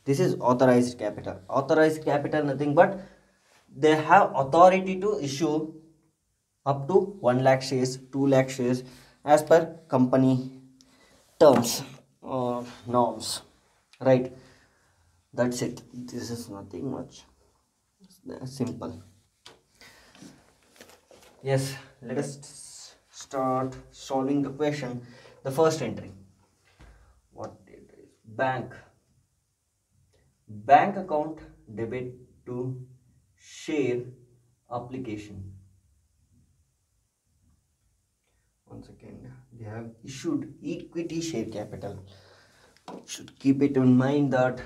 This is authorized capital nothing but they have authority to issue up to 1 lakh shares, 2 lakh shares, as per company terms or norms, right? That's it. This is nothing much, it's simple. Yes, let us start solving the question. The first entry, what it is? Bank account debit to share application. One second, they have issued equity share capital. Should keep it in mind that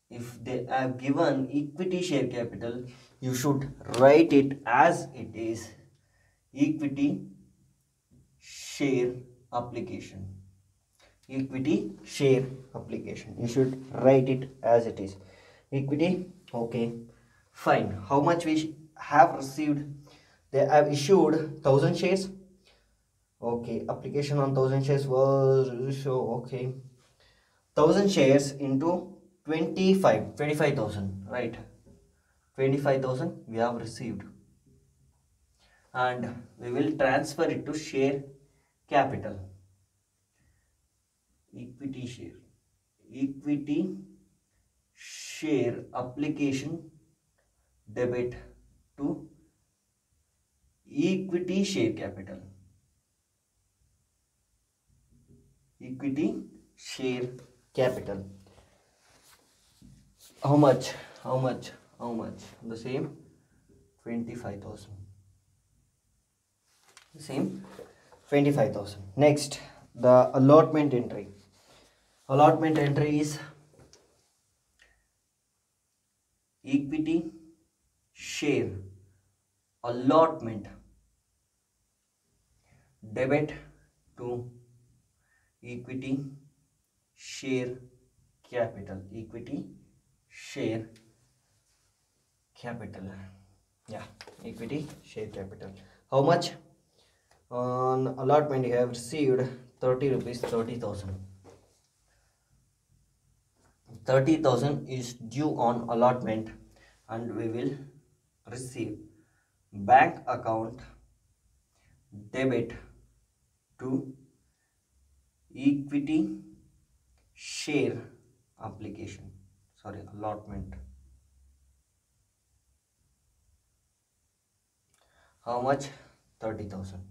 if they have given equity share capital, you should write it as it is, equity share application. Equity share application, you should write it as it is, equity. Okay, fine. How much we have received? They have issued 1000 shares. Okay, application on 1000 shares was so okay, 1000 shares into 25,000, right? 25,000 we have received, and we will transfer it to share capital. Equity share, equity share application debit to equity share capital. Equity share capital. How much? How much? The same 25,000. The same 25,000. Next, the allotment entry. Allotment entry is equity share allotment debit to equity share capital. Equity share capital. Yeah, equity share capital. How much? On allotment you have received 30 rupees, 30,000. 30,000 is due on allotment, and we will receive bank account debit to equity share application, sorry, allotment. How much? 30,000.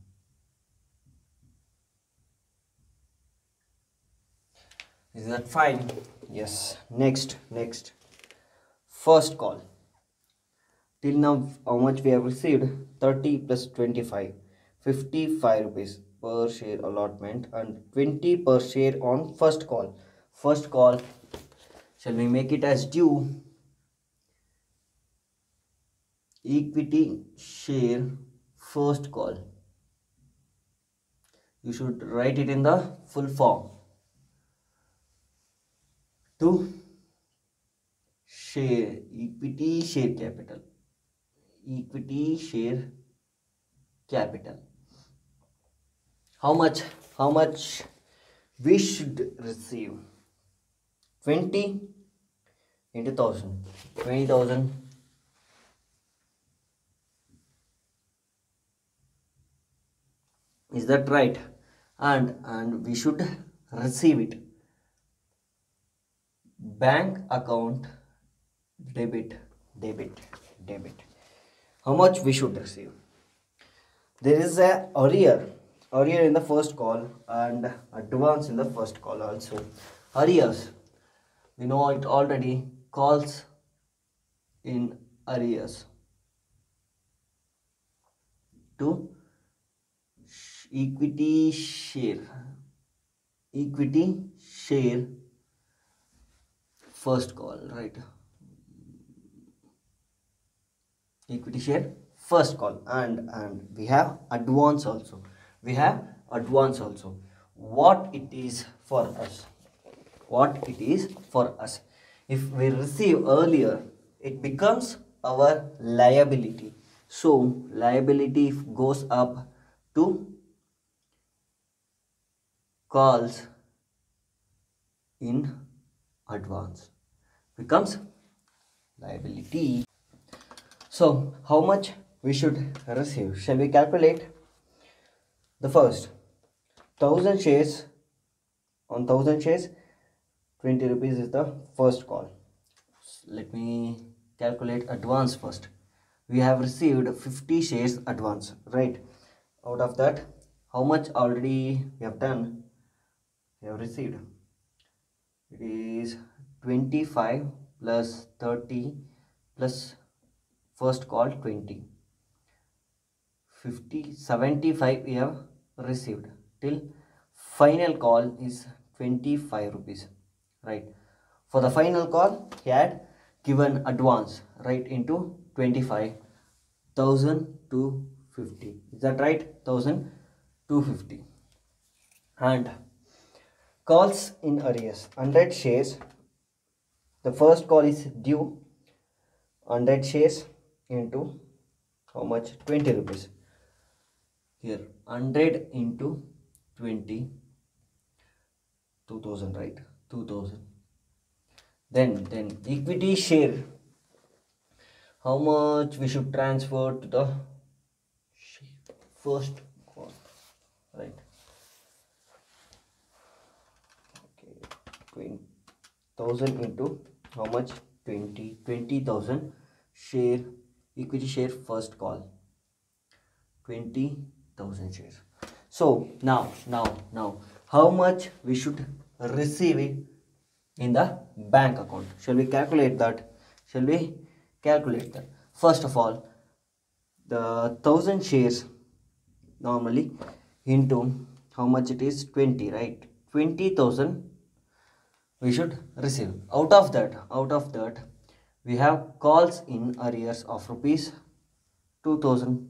Is that fine? Yes. Next, first call. Till now, how much we have received? 30 plus 25, 55 rupees per share allotment, and 20 per share on first call. First call, shall we make it as due? Equity share first call. You should write it in the full form. To share, equity share capital. Equity share capital. How much? How much we should receive? 20 into 1000. 20,000. Is that right? And we should receive it. Bank account debit. How much we should receive? There is a arrear in the first call and advance in the first call also. Arrears, we know it already, calls in arrears to equity share first call, right? Equity share first call, and we have advance also. What it is for us? If we receive earlier, it becomes our liability. So liability goes up to calls in advance, becomes liability. So how much we should receive? Shall we calculate? The first 1000 shares, on 1000 shares 20 rupees is the first call. Let me calculate advance first. we have received 50 shares advance, right? Out of that, how much already we have done? We have received, it is 25 plus 30 plus first call 20, 50, 75 we have received till final call is 25 rupees, right? For the final call he had given advance, right, into 25,250. Is that right? 1,250. And calls in arrears, 100 shares. The first call is due 100 shares into how much? 20 rupees. Here 100 into 20, 2000, right? 2000. Then equity share, how much we should transfer to the first call, right? Okay, 20,000 into how much? 20,000 share, equity share first call, 20,000 shares. So now how much we should receive it in the bank account? Shall we calculate that? First of all, the 1,000 shares normally into how much it is? 20, right? 20,000 we should receive. Out of that we have calls in arrears of rupees 2,000.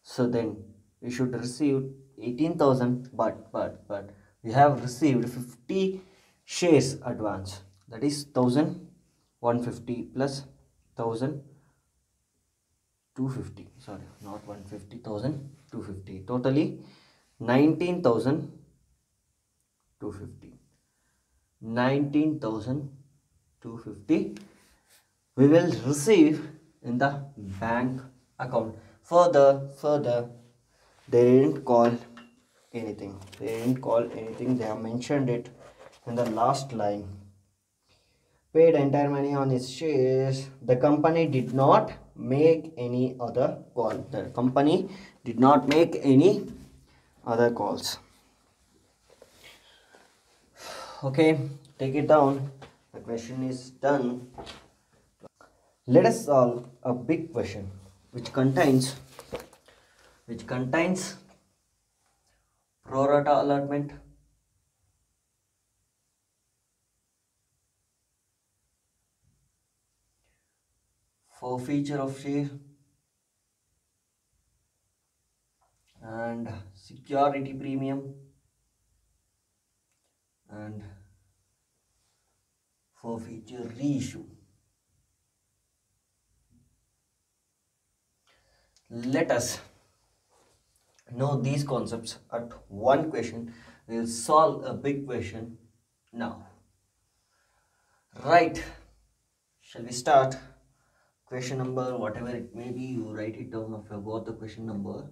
So then we should receive 18,000, but we have received 50 shares advance, that is 1,150 plus 1,250, sorry, not 150, 1,250, totally 19,250. 19,250 we will receive in the bank account. Further they didn't call anything, they have mentioned it in the last line. Paid entire money on his shares. The company did not make any other call. Okay, take it down. The question is done. Let us solve a big question which contains pro rata allotment, forfeiture of share, and security premium, and forfeiture reissue. Let us know these concepts at one question. We will solve a big question now. Right, shall we start? Question number, whatever it may be, you write it down if you got the question number.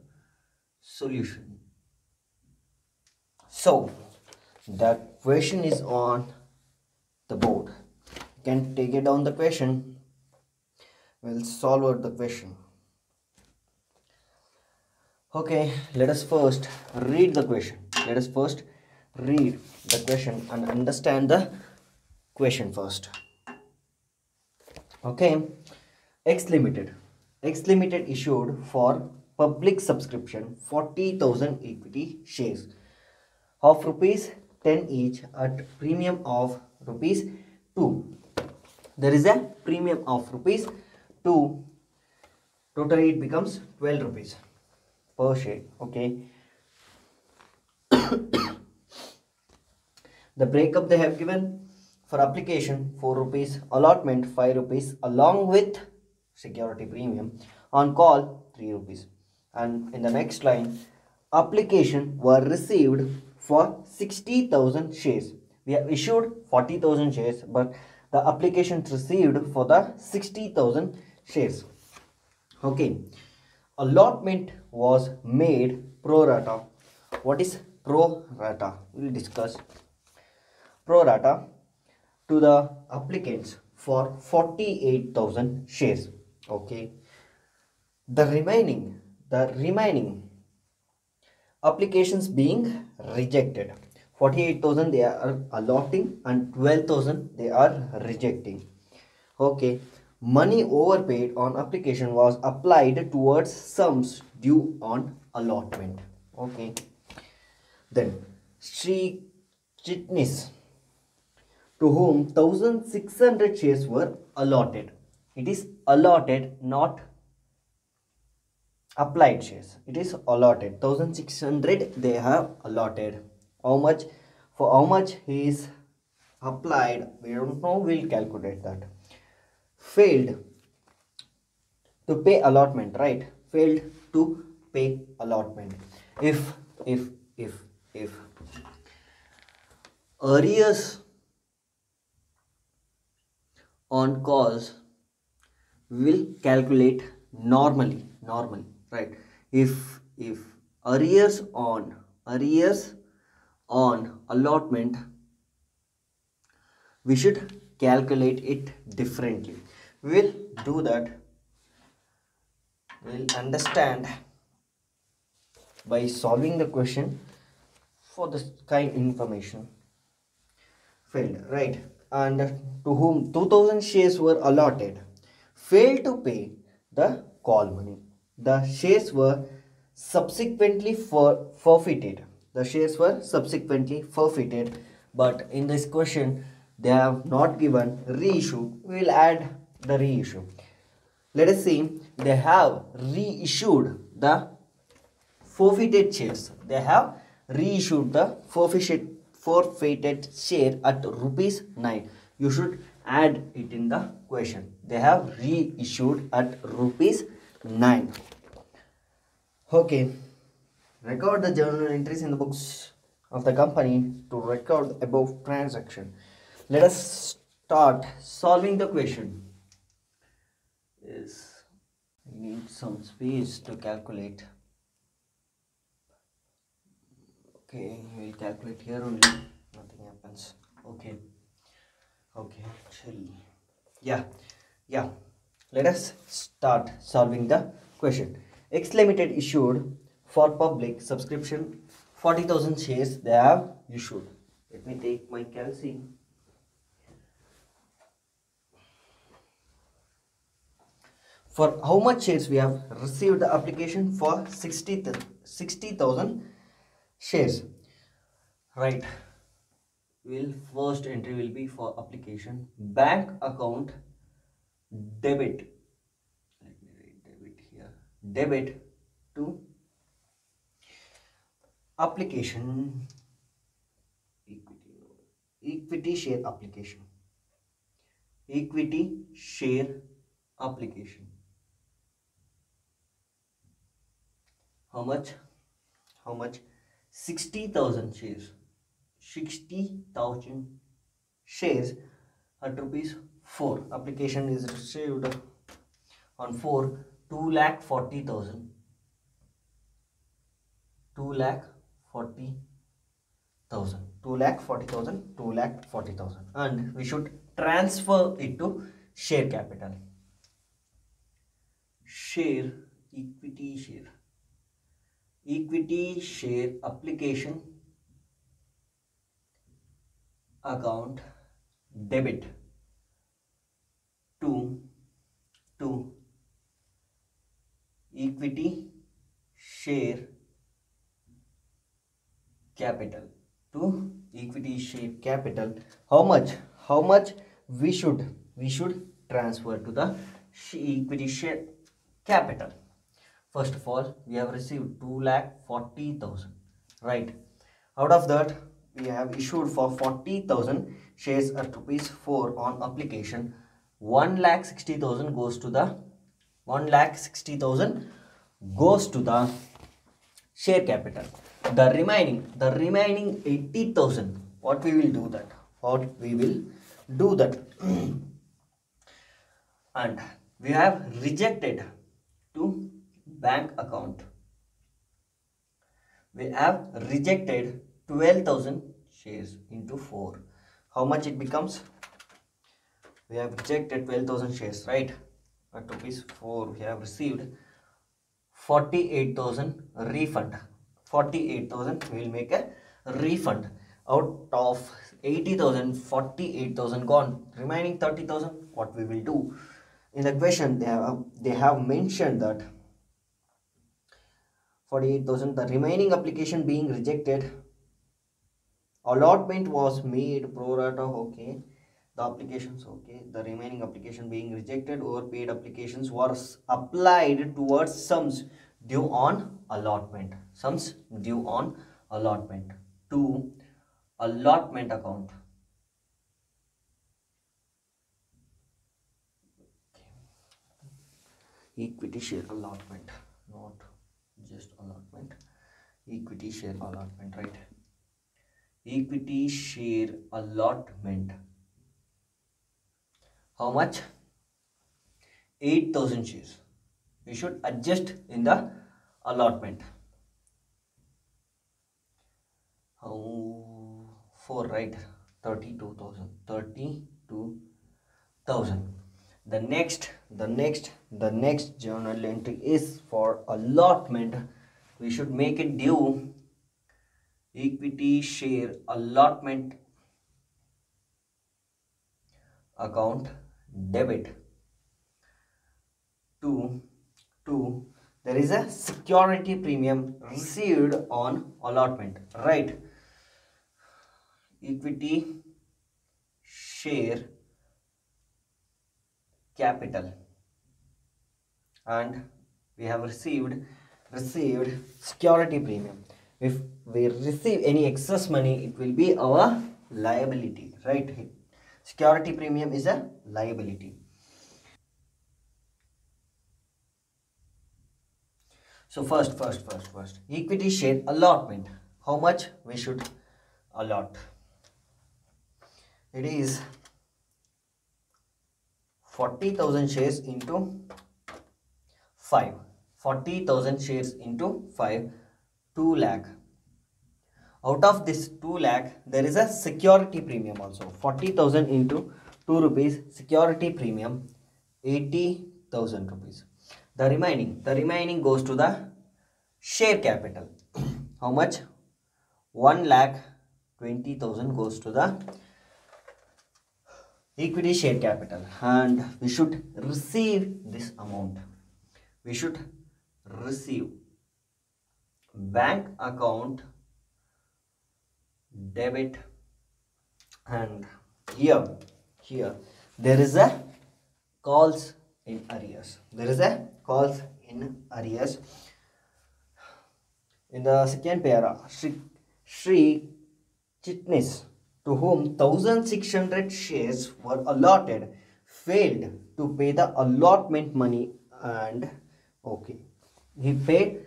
Solution. So that question is on the board. You can take it down the question. We'll solve out the question. Okay, let us first read the question. And understand the question first. Okay, X Limited issued for public subscription 40,000 equity shares of rupees 10 each at premium of rupees 2. There is a premium of rupees 2. Totally it becomes 12 rupees per share. Okay. The breakup they have given: for application 4 rupees, allotment 5 rupees along with security premium, on call 3 rupees. And in the next line, application were received for 60,000 shares. We have issued 40,000 shares, but the applications received for the 60,000 shares. Okay, allotment was made pro rata. What is pro rata? We will discuss. Pro rata to the applicants for 48,000 shares. Okay, the remaining applications being rejected. 48,000 they are allotting and 12,000 they are rejecting. Okay, money overpaid on application was applied towards sums due on allotment. Okay, then Sri Chitnis, to whom 1600 shares were allotted. It is allotted, not applied shares. It is allotted. 1600 they have allotted. How much? For how much he is applied, we don't know. We'll calculate that. Failed to pay allotment, right? Failed to pay allotment. If if if if arrears on calls, will calculate normally, right? If arrears on allotment, we should calculate it differently. We'll do that. We'll understand by solving the question for this kind information. Failed, right? And to whom 2000 shares were allotted, failed to pay the call money. The shares were subsequently forfeited. The shares were subsequently forfeited, but in this question they have not given reissue. We will add the reissue. Let us see, they have reissued the forfeited shares. They have reissued the forfeited share at rupees 9. You should add it in the question. They have reissued at rupees 9. Okay. Record the journal entries in the books of the company to record above transaction. Let us start solving the question. Yes, I need some space to calculate. Okay, we'll calculate here only. Nothing happens. Okay, chill. Yeah. Let us start solving the question. X Limited issued for public subscription 40,000 shares they have issued. Let me take my calci. For how much shares we have received the application for 60,000 shares, right? Will first entry will be for application bank account debit. Let me write debit here. Debit to application equity share application. Equity share application. How much? 60,000 shares. 60,000 shares at rupees 4. Application is received on 4, 2,40,000. 2,40,000. And we should transfer it to share capital. Equity share application account debit to equity share capital. How much we should transfer to the equity share capital. First of all, we have received 2,40,000, right? Out of that, we have issued for 40,000 shares at rupees 4 on application. 1,60,000 goes to the share capital. The remaining 80,000. What we will do that? And we have rejected to bank account. We have rejected 12,000 shares into 4. How much it becomes? We have rejected 12,000 shares, right? At rupees 4 we have received 48,000 refund. 48,000 we will make a refund. Out of 80,000, 48,000 gone. Remaining 30,000, what we will do? In the question they have mentioned that 48,000, the remaining application being rejected, allotment was made pro rata. Okay, the applications, okay, the remaining application being rejected, overpaid applications was applied towards sums due on allotment, sums due on allotment to allotment account. Equity share allotment, not just allotment, equity share allotment, right? Equity share allotment, how much? 8,000 shares. We should adjust in the allotment. How? 4, right? 32,000. 32,000. The next journal entry is for allotment. We should make it due. Equity share allotment account debit to there is a security premium received on allotment, right? Equity share capital, and we have received security premium. If we receive any excess money, it will be our liability, right? Security premium is a liability. So first equity share allotment, how much we should allot? It is 40,000 shares into 5. 40,000 shares into 5, 2 lakh. Out of this 2 lakh, there is a security premium also. 40,000 into 2 rupees, security premium 80,000 rupees. The remaining goes to the share capital. How much? 1,20,000 goes to the equity share capital, and we should receive this amount. We should receive bank account debit, and here there is a calls in arrears. In the second para, Shri Chitnis, to whom 1,600 shares were allotted, failed to pay the allotment money, and okay, he paid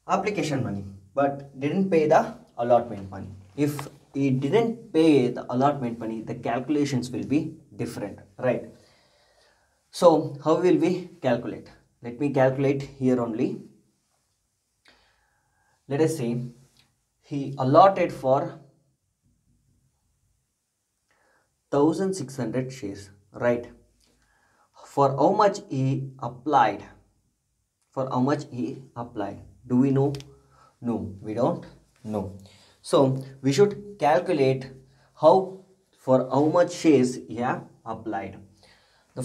application money but didn't pay the allotment money. If he didn't pay the allotment money, the calculations will be different, right? So how will we calculate? Let me calculate here only. Let us say he allotted for 1,600 shares, right? For how much he applied? Do we know? No, we don't know. So we should calculate for how much shares he have applied. The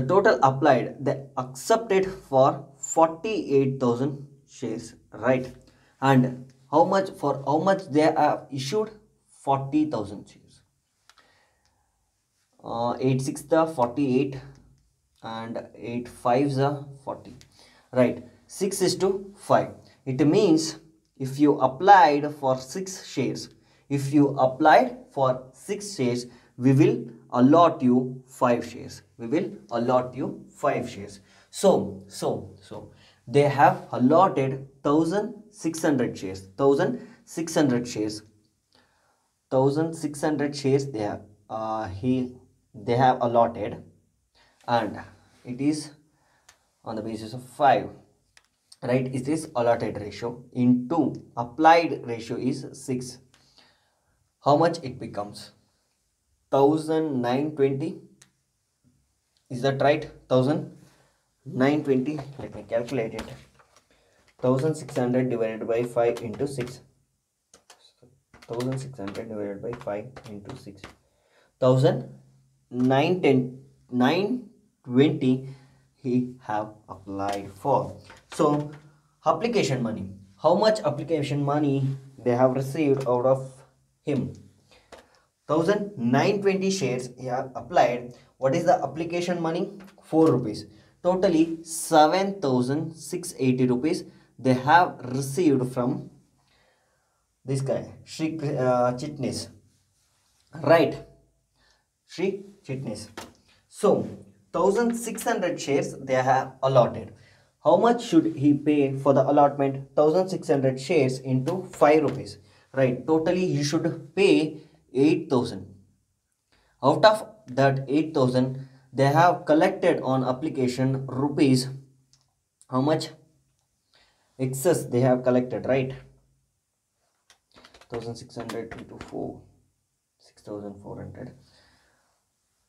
total applied, they accepted for 48,000 shares, right? And how much they have issued? 40,000 shares. 8 6 the 48 and 8 5 the 40, right? 6 is to 5. It means if you applied for 6 shares, we will allot you 5 shares. So they have allotted 1,600 shares. 1,600 shares they have allotted, and it is on the basis of 5, right? It is allotted ratio into applied ratio is 6. How much it becomes? 1,920. Is that right? 1,000 920, let me calculate it. 1600 divided by 5 into 6. 1600 divided by 5 into 6. 920 he have applied for. So application money, how much application money they have received out of him? 1920 shares he have applied. What is the application money? 4 rupees. Totally 7680 rupees they have received from this guy Shri Chitnis, right? Shri Chitnis. So 1600 shares they have allotted. How much should he pay for the allotment? 1600 shares into 5 rupees, right? Totally he should pay 8000. Out of that 8000 they have collected on application rupees. How much excess they have collected, right? 1600 into 4, 6400.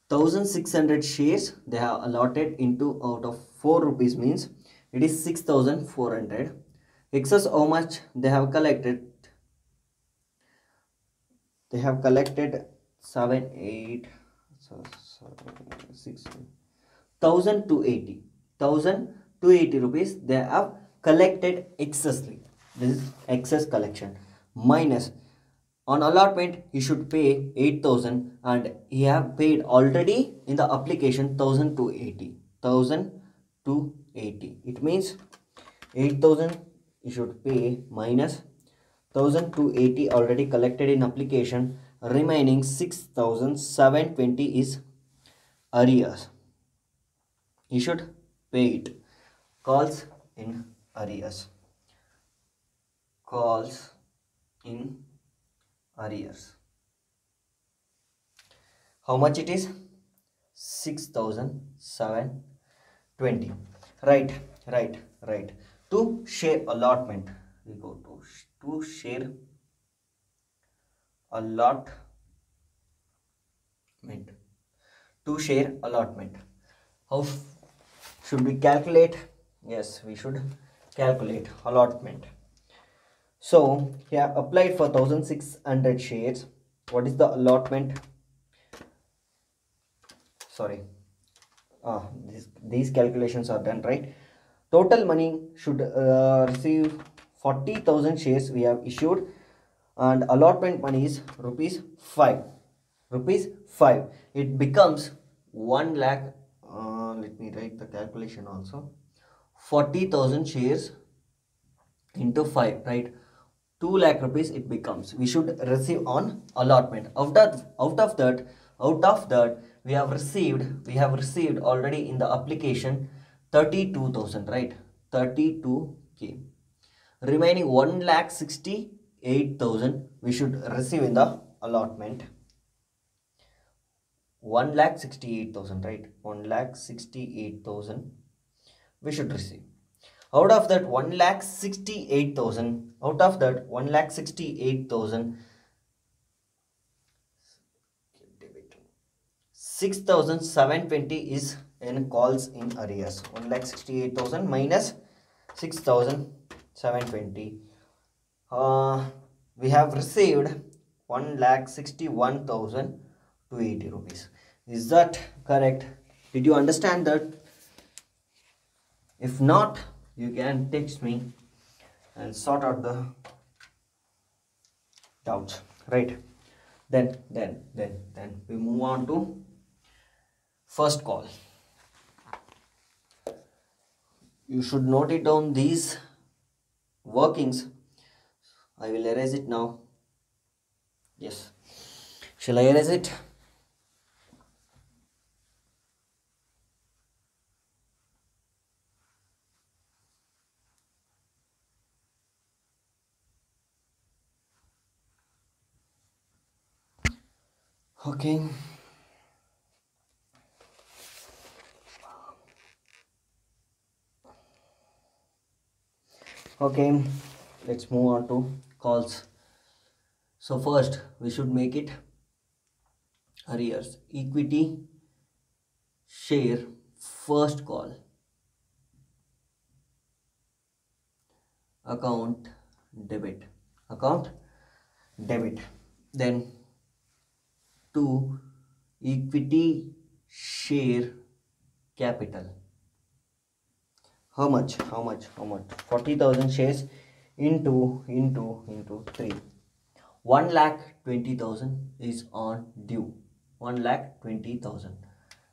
1600 shares they have allotted into out of 4 rupees means it is 6400. Excess how much they have collected? They have collected 7 8 6 1280 rupees they have collected excessly. This is excess collection minus on allotment he should pay 8000 and he have paid already in the application 1280. It means 8000 he should pay minus 1280 already collected in application, remaining 6720 is arrears. He should pay it. Calls in arrears. Calls in arrears. How much it is? 6720. Right. To share allotment, we go to share allotment. To share allotment. How should we calculate? Yes, we should calculate allotment. So he have applied for 1600 shares. What is the allotment? Sorry. These calculations are done, right? Total money should receive 40,000 shares we have issued, and allotment money is rupees 5. Rupees 5. It becomes 1 lakh. Let me write the calculation also. 40,000 shares into 5, right? 2 lakh rupees it becomes. We should receive on allotment. Out of that we have received already in the application 32,000, right? 32k. Remaining 1,68,000 we should receive in the allotment. 1,68,000, right? 1,68,000 we should receive. Out of that 1,68,000, 6,720 is in calls in arrears. 1,68,000 minus 6,720. We have received 1,61,280 rupees. Is that correct? Did you understand that? If not, you can text me and sort out the doubts, right? Then we move on to first call. You should note it down, these workings. I will erase it now. Yes. Shall I erase it? Okay. Okay, let's move on to calls. So first we should make it arrears. Equity share first call. account debit, account debit. Then 2 equity share capital. How much? 40,000 shares into 3. 1,20,000 is on due. 1,20,000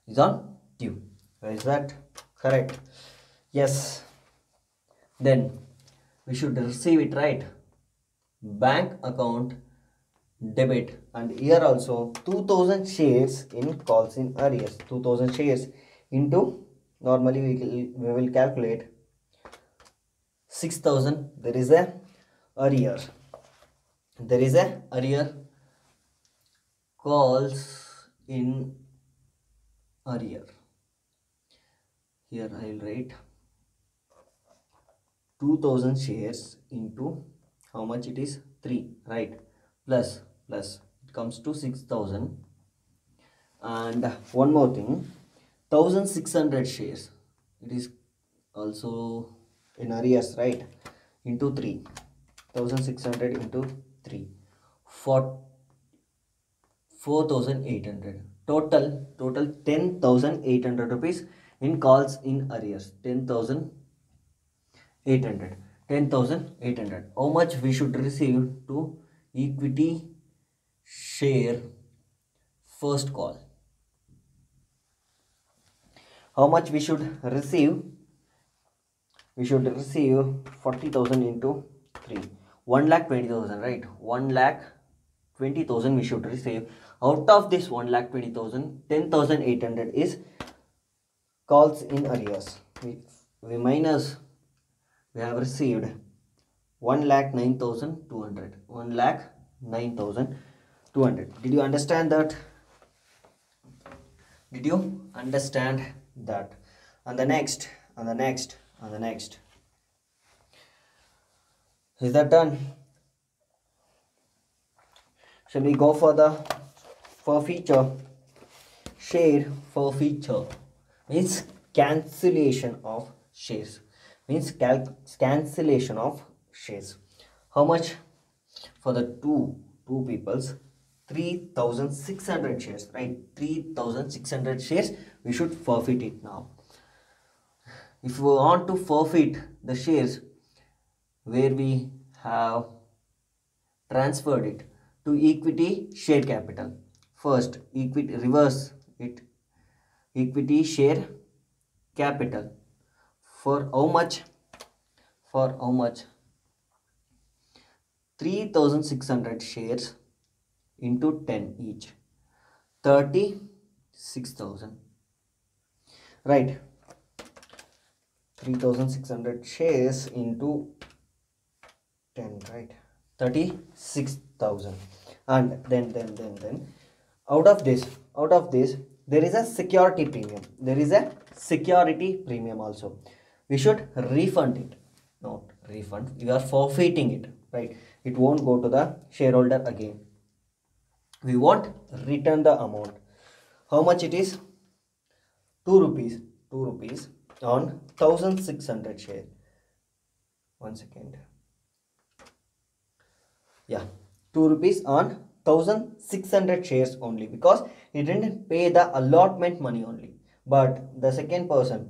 is on due. Is that correct? Yes. Then we should receive it, right? Bank account debit, and here also 2,000 shares in calls in arrears. 2,000 shares into, normally we will calculate 6,000. There is a arrear. There is a arrear, calls in arrear. Here I will write 2,000 shares into how much it is, 3, right? Plus it comes to 6,000. And one more thing, 1,600 shares, it is also in arrears, right? Into 3, 1,600 into 3, for 4,800. Total 10,800 rupees in calls in arrears. 10,800. 10,800. How much we should receive to equity share first call? How much we should receive? We should receive 40,000 into 3. 1,20,000, right? 1,20,000 we should receive. Out of this 1,20,000, 10,800 is calls in arrears. We minus, we have received 1,09,200. 1,09,200. Did you understand that? Did you understand that? And the next. Is that done? Shall we go for the forfeiture? Share forfeiture means cancellation of shares. Cancellation of shares. How much? For the two peoples, 3,600 shares, right? 3,600 shares we should forfeit it now. If we want to forfeit the shares where we have transferred it to equity share capital, first reverse it, equity share capital, for how much? 3,600 shares into 10 each, 36,000, right? 3,600 shares into 10, right? 36,000. And then out of this there is a security premium also. We should refund it. Not refund, we are forfeiting it, right? It won't go to the shareholder again. We won't return the amount. How much it is? 2 rupees. 2 rupees on 1,600 share. 1 second. Yeah, 2 rupees on 1,600 shares only, because he didn't pay the allotment money only. But the second person,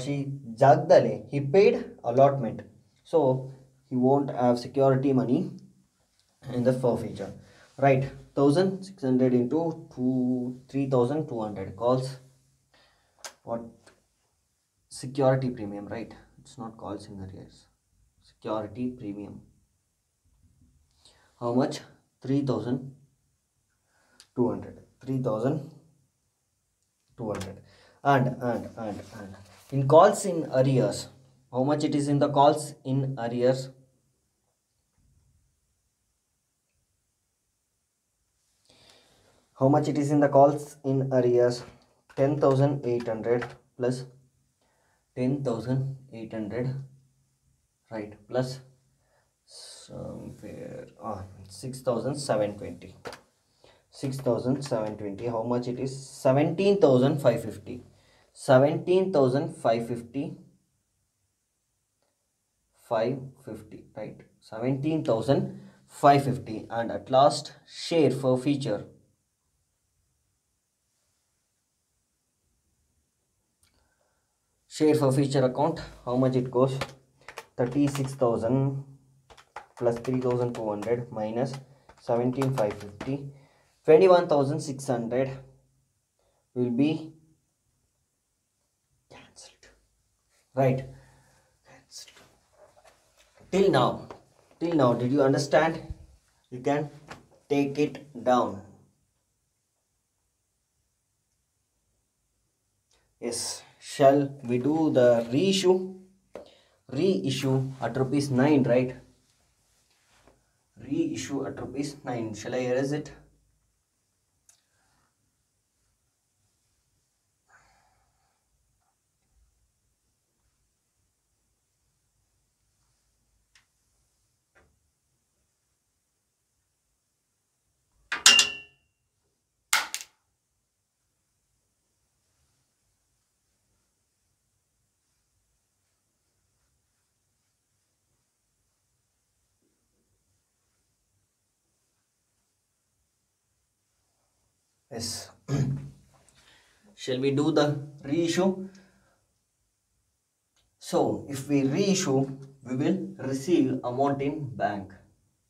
she Jagdale, he paid allotment, so he won't have security money in the forfeiture, right? 1,600 into 3,200 calls what? Security premium, right? It's not calls in arrears. Security premium. How much? 3,200. 3,200. And in calls in arrears, how much it is in the calls in arrears? How much it is in the calls in arrears? 10,800 plus 10,800, right? Plus somewhere 6,720. 6,720. How much it is? 17,550. 17,550 550, right? 17,550. And at last, share forfeiture. Share forfeiture account, how much it goes? 36,000 plus 3,200 minus 17,550. 21,600 will be cancelled, right? Till now, did you understand? You can take it down. Yes. Shall we do the reissue? Reissue at rupees 9, right? Reissue at rupees 9. Shall I erase it? Yes. Shall we do the reissue? So if we reissue, we will receive amount in bank.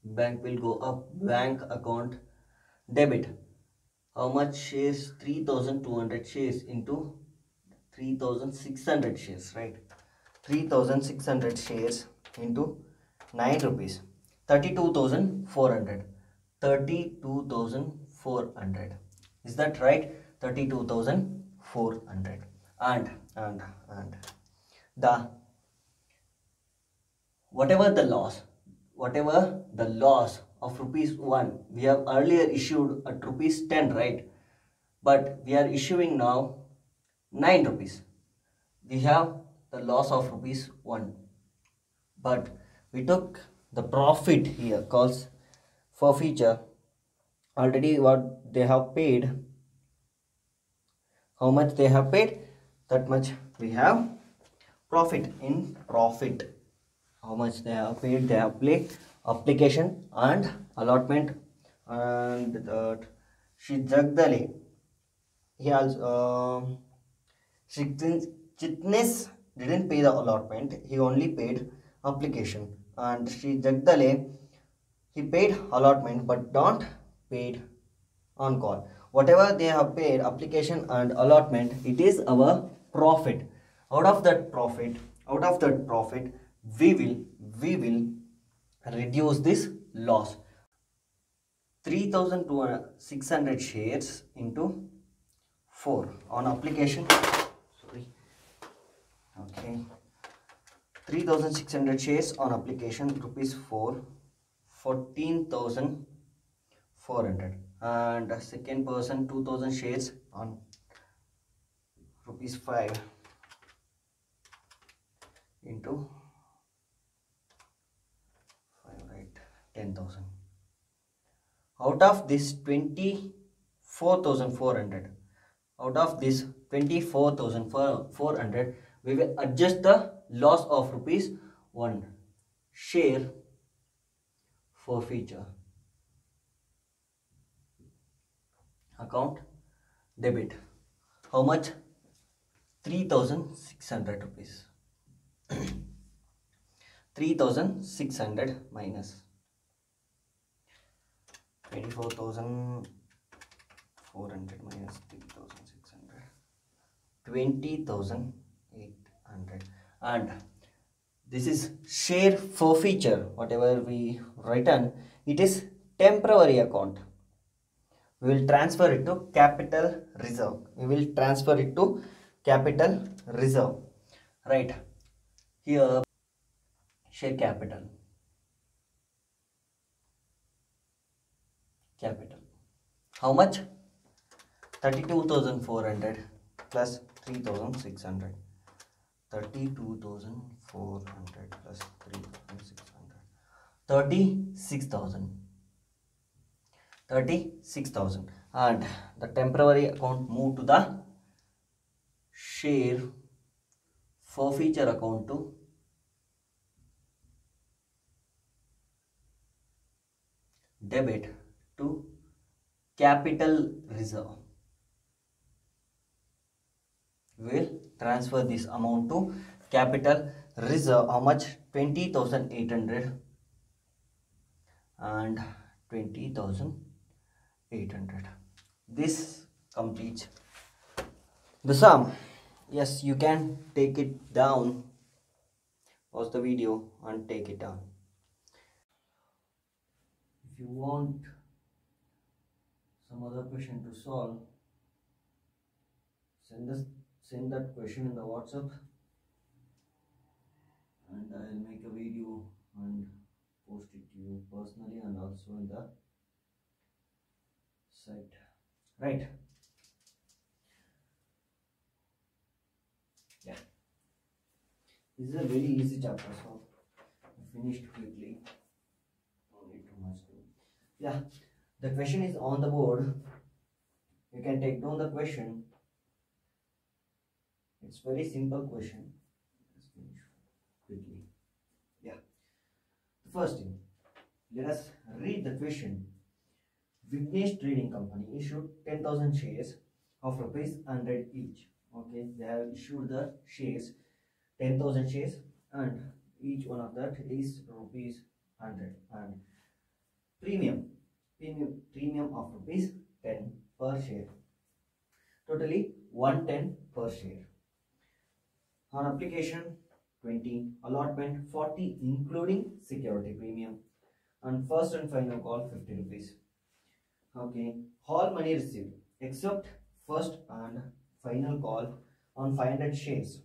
Bank will go up. Bank account debit. How much shares? 3,200 shares into 3,600 shares, right? 3,600 shares into 9 rupees. 32,400. 32,400. Is that right? 32,400. And the whatever the loss of rupees 1 we have earlier issued at rupees 10, right? But we are issuing now 9 rupees. We have the loss of rupees 1, but we took the profit here calls forfeiture. Already what they have paid, how much they have paid, that much we have profit. In profit, how much they have paid, they have paid application and allotment. And that Shri Jagdale, he also Chitnis didn't pay the allotment, he only paid application. And Shri Jagdale, he paid allotment but not paid on call. Whatever they have paid application and allotment, it is our profit. Out of that profit, we will reduce this loss. 3,600 shares into 4 on application. Sorry. Okay. 3,600 shares on application, rupees 4, 14,400. And second person 2,000 shares on rupees 5 into 5, right? 10,000. Out of this 24,400, out of this 24,400, we will adjust the loss of rupees 1. Share forfeiture account debit. How much? 3,600 rupees. 3,600 minus 24,400 minus 3,600, 20,800. And this is share forfeiture. Whatever we written, it is temporary account. We will transfer it to capital reserve. Right here. Share capital. How much? 32,400 plus 3,600. 32,400 plus 3,600. 36,000. 36,000. And the temporary account moved to the share forfeiture account to debit to capital reserve. We will transfer this amount to capital reserve. How much? 20,800 and 20,800. This completes the sum. Yes, you can take it down. Pause the video and take it down. If you want some other question to solve, send that question in the WhatsApp, and I'll make a video and post it to you personally and also in the site. Right? Yeah. This is a very easy chapter, so I finished quickly. Don't need too much. Yeah. The question is on the board. You can take down the question. It's very simple question. Let's finish quickly. Yeah. The first thing, let us read the question. Vignesh Trading Company issued 10,000 shares of rupees 100 each. Okay, they have issued the shares 10,000 shares, and each one of that is rupees 100, and premium of rupees 10 per share. Totally 110 per share. On application 20, allotment 40 including security premium, and first and final call 50 rupees. Okay, all money received except first and final call on 500 shares.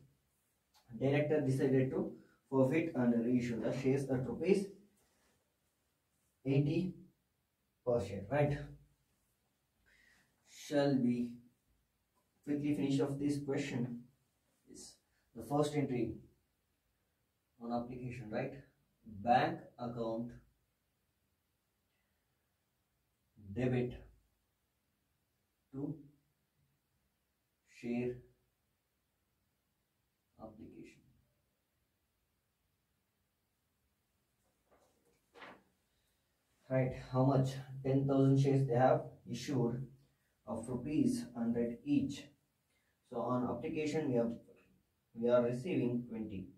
Director decided to forfeit and reissue the shares at rupees 80 per share. Right? Shall we quickly finish off this question? Is the first entry on application, right? Bank account debit to share application. Right, how much? 10,000 shares they have issued of rupees 100 each. So on application we are receiving 20,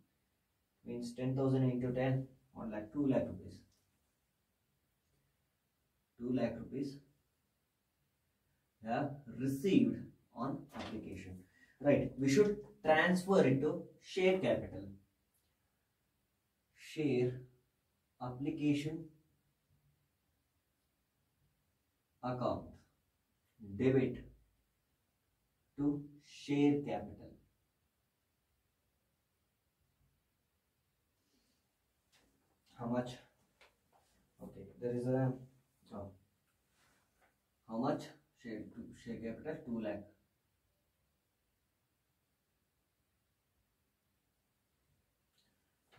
means 10,000 into 10, 1 lakh, 2 lakh rupees. 2 lakh rupees they have received on application. Right, we should transfer it to share capital. Share application account debit to share capital. How much? Okay, there is a how much? Share capital 2 lakh.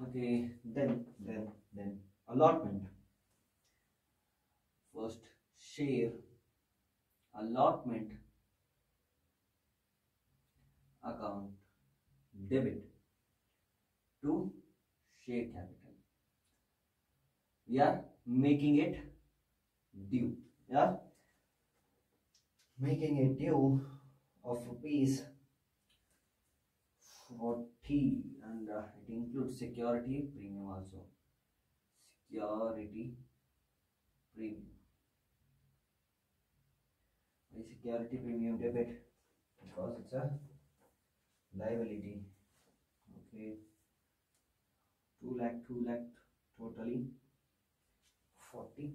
Okay, then allotment. First, share allotment account debit to share capital. We are making it due. Yeah, making it due of rupees 40, and it includes security premium also. Security premium. Why security premium debit? Because it's a liability. Okay, 2 lakh, totally 40,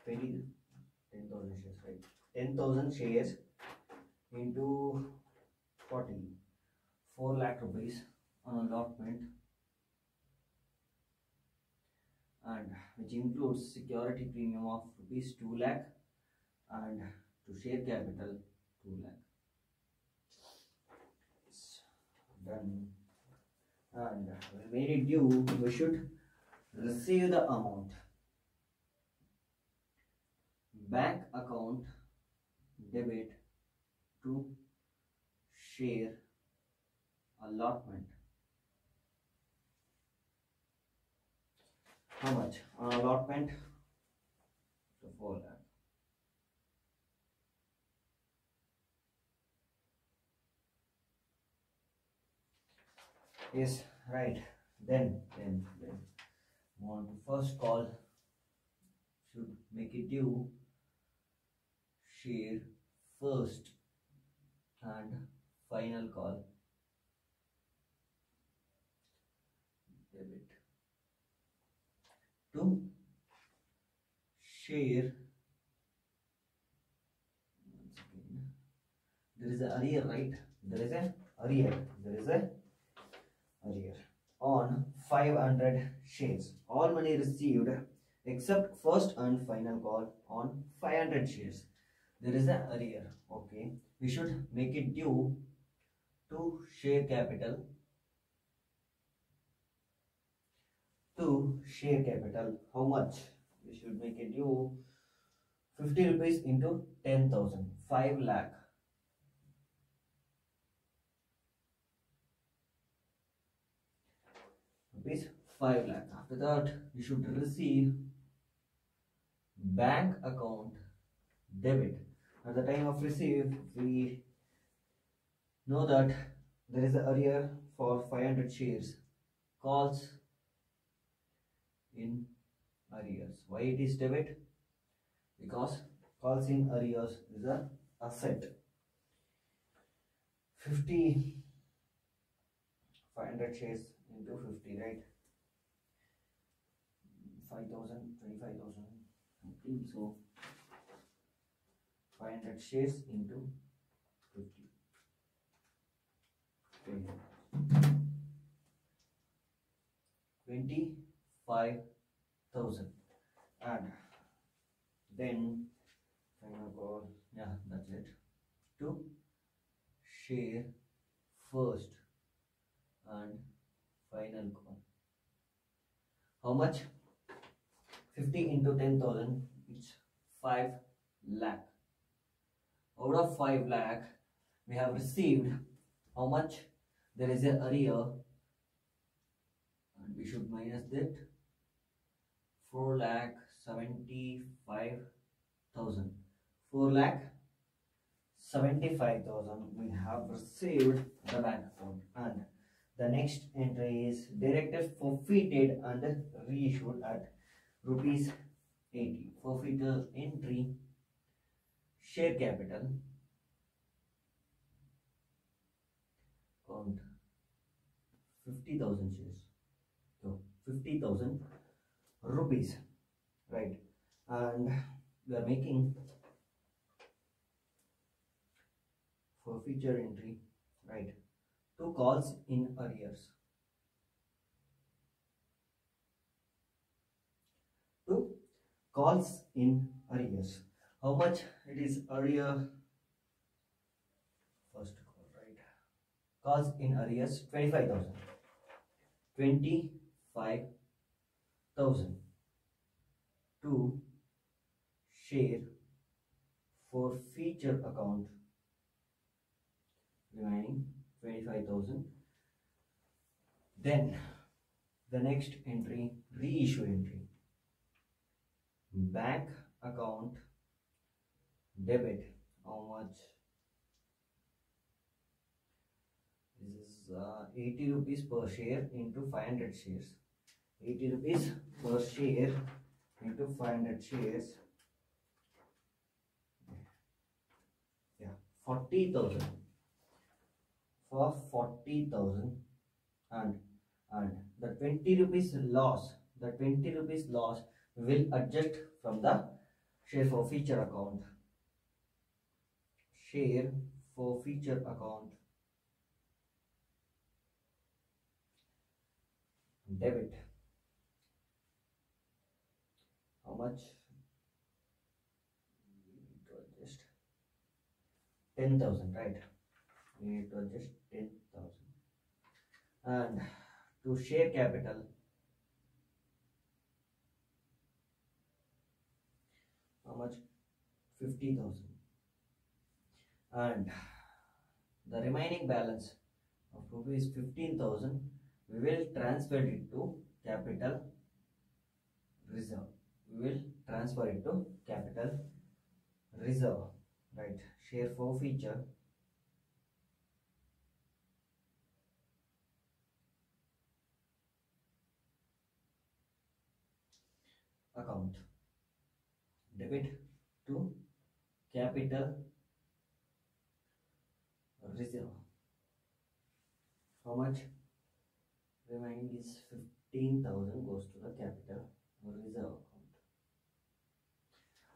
20, 10,000 shares, right? 10,000 shares into 40, 4 lakh rupees on allotment, and which includes security premium of rupees 2 lakh and to share capital 2 lakh. It's done, and we made it due. We should receive the amount. Bank account debit to share allotment. How much? On allotment, so 4 lakh. Yes, right. Then on first call should make it due share first and final call debit to share. Once again, there is a arrear, right? There is a arrear. There is a arrear on 500 shares. All money received except first and final call on 500 shares. There is a arrear. Okay, we should make it due to share capital. To share capital, how much? We should make it due 50 rupees into 10,000, 5 lakh rupees, 5 lakh. After that, you should receive bank account debit. At the time of receive, we know that there is a arrear for 500 shares. Calls in arrears. Why it is debit? Because calls in arrears is a asset. 50 500 shares into 50, right? 5,000, 25,000, something. So 500 shares into 50. Okay. 25,000. And then final call. Yeah, that's it. To share first and final call. How much? 50 into 10,000, it's 5 lakh. Out of 5 lakh, we have received how much? There is a arrear, and we should minus that 4 lakh 75,000. 4 lakh 75,000 we have received the bank account, and the next entry is directed forfeited and reissued at rupees 80. Forfeiture entry, share capital, count 50,000 shares, so 50,000 rupees, right? And we are making forfeiture entry, right? 2 calls in arrears. 2 calls in arrears. How much it is arrear? First call, right? Calls in arrears 25,000. 25,000 to share forfeiture account, remaining 25,000. Then the next entry, reissue entry, bank account debit. How much? This is 80 rupees per share into 500 shares. 80 rupees per share into 500 shares. Yeah, 40,000. For 40,000, and the 20 rupees loss, the 20 rupees loss will adjust from the share forfeiture account. Share forfeiture account debit. How much? We need to adjust 10,000, right? We need to adjust 10,000. And to share capital, how much? 50,000. And the remaining balance of rupees 15,000 we will transfer it to capital reserve. We will transfer it to capital reserve. Right, share forfeiture account, debit to capital reserve. How much remaining is 15,000 goes to the capital reserve account.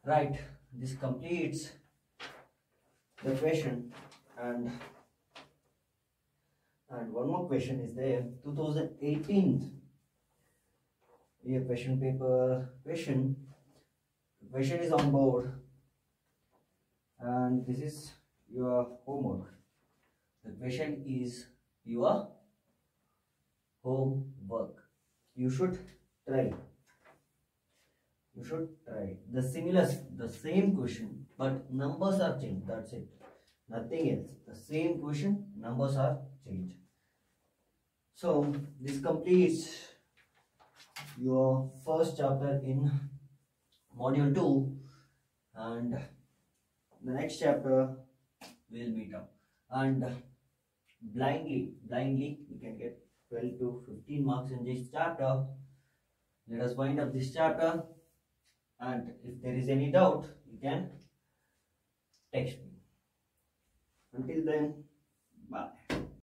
Right, this completes the question. And one more question is there. 2018 a question paper question is on board, and this is your homework. The question is your homework. You should try the same question, but numbers are changed. That's it, nothing else. The same question, numbers are changed. So this completes your first chapter in module 2, and the next chapter will meet up. And blindly you can get 12 to 15 marks in this chapter. Let us wind up this chapter, and if there is any doubt, you can text me. Until then, bye.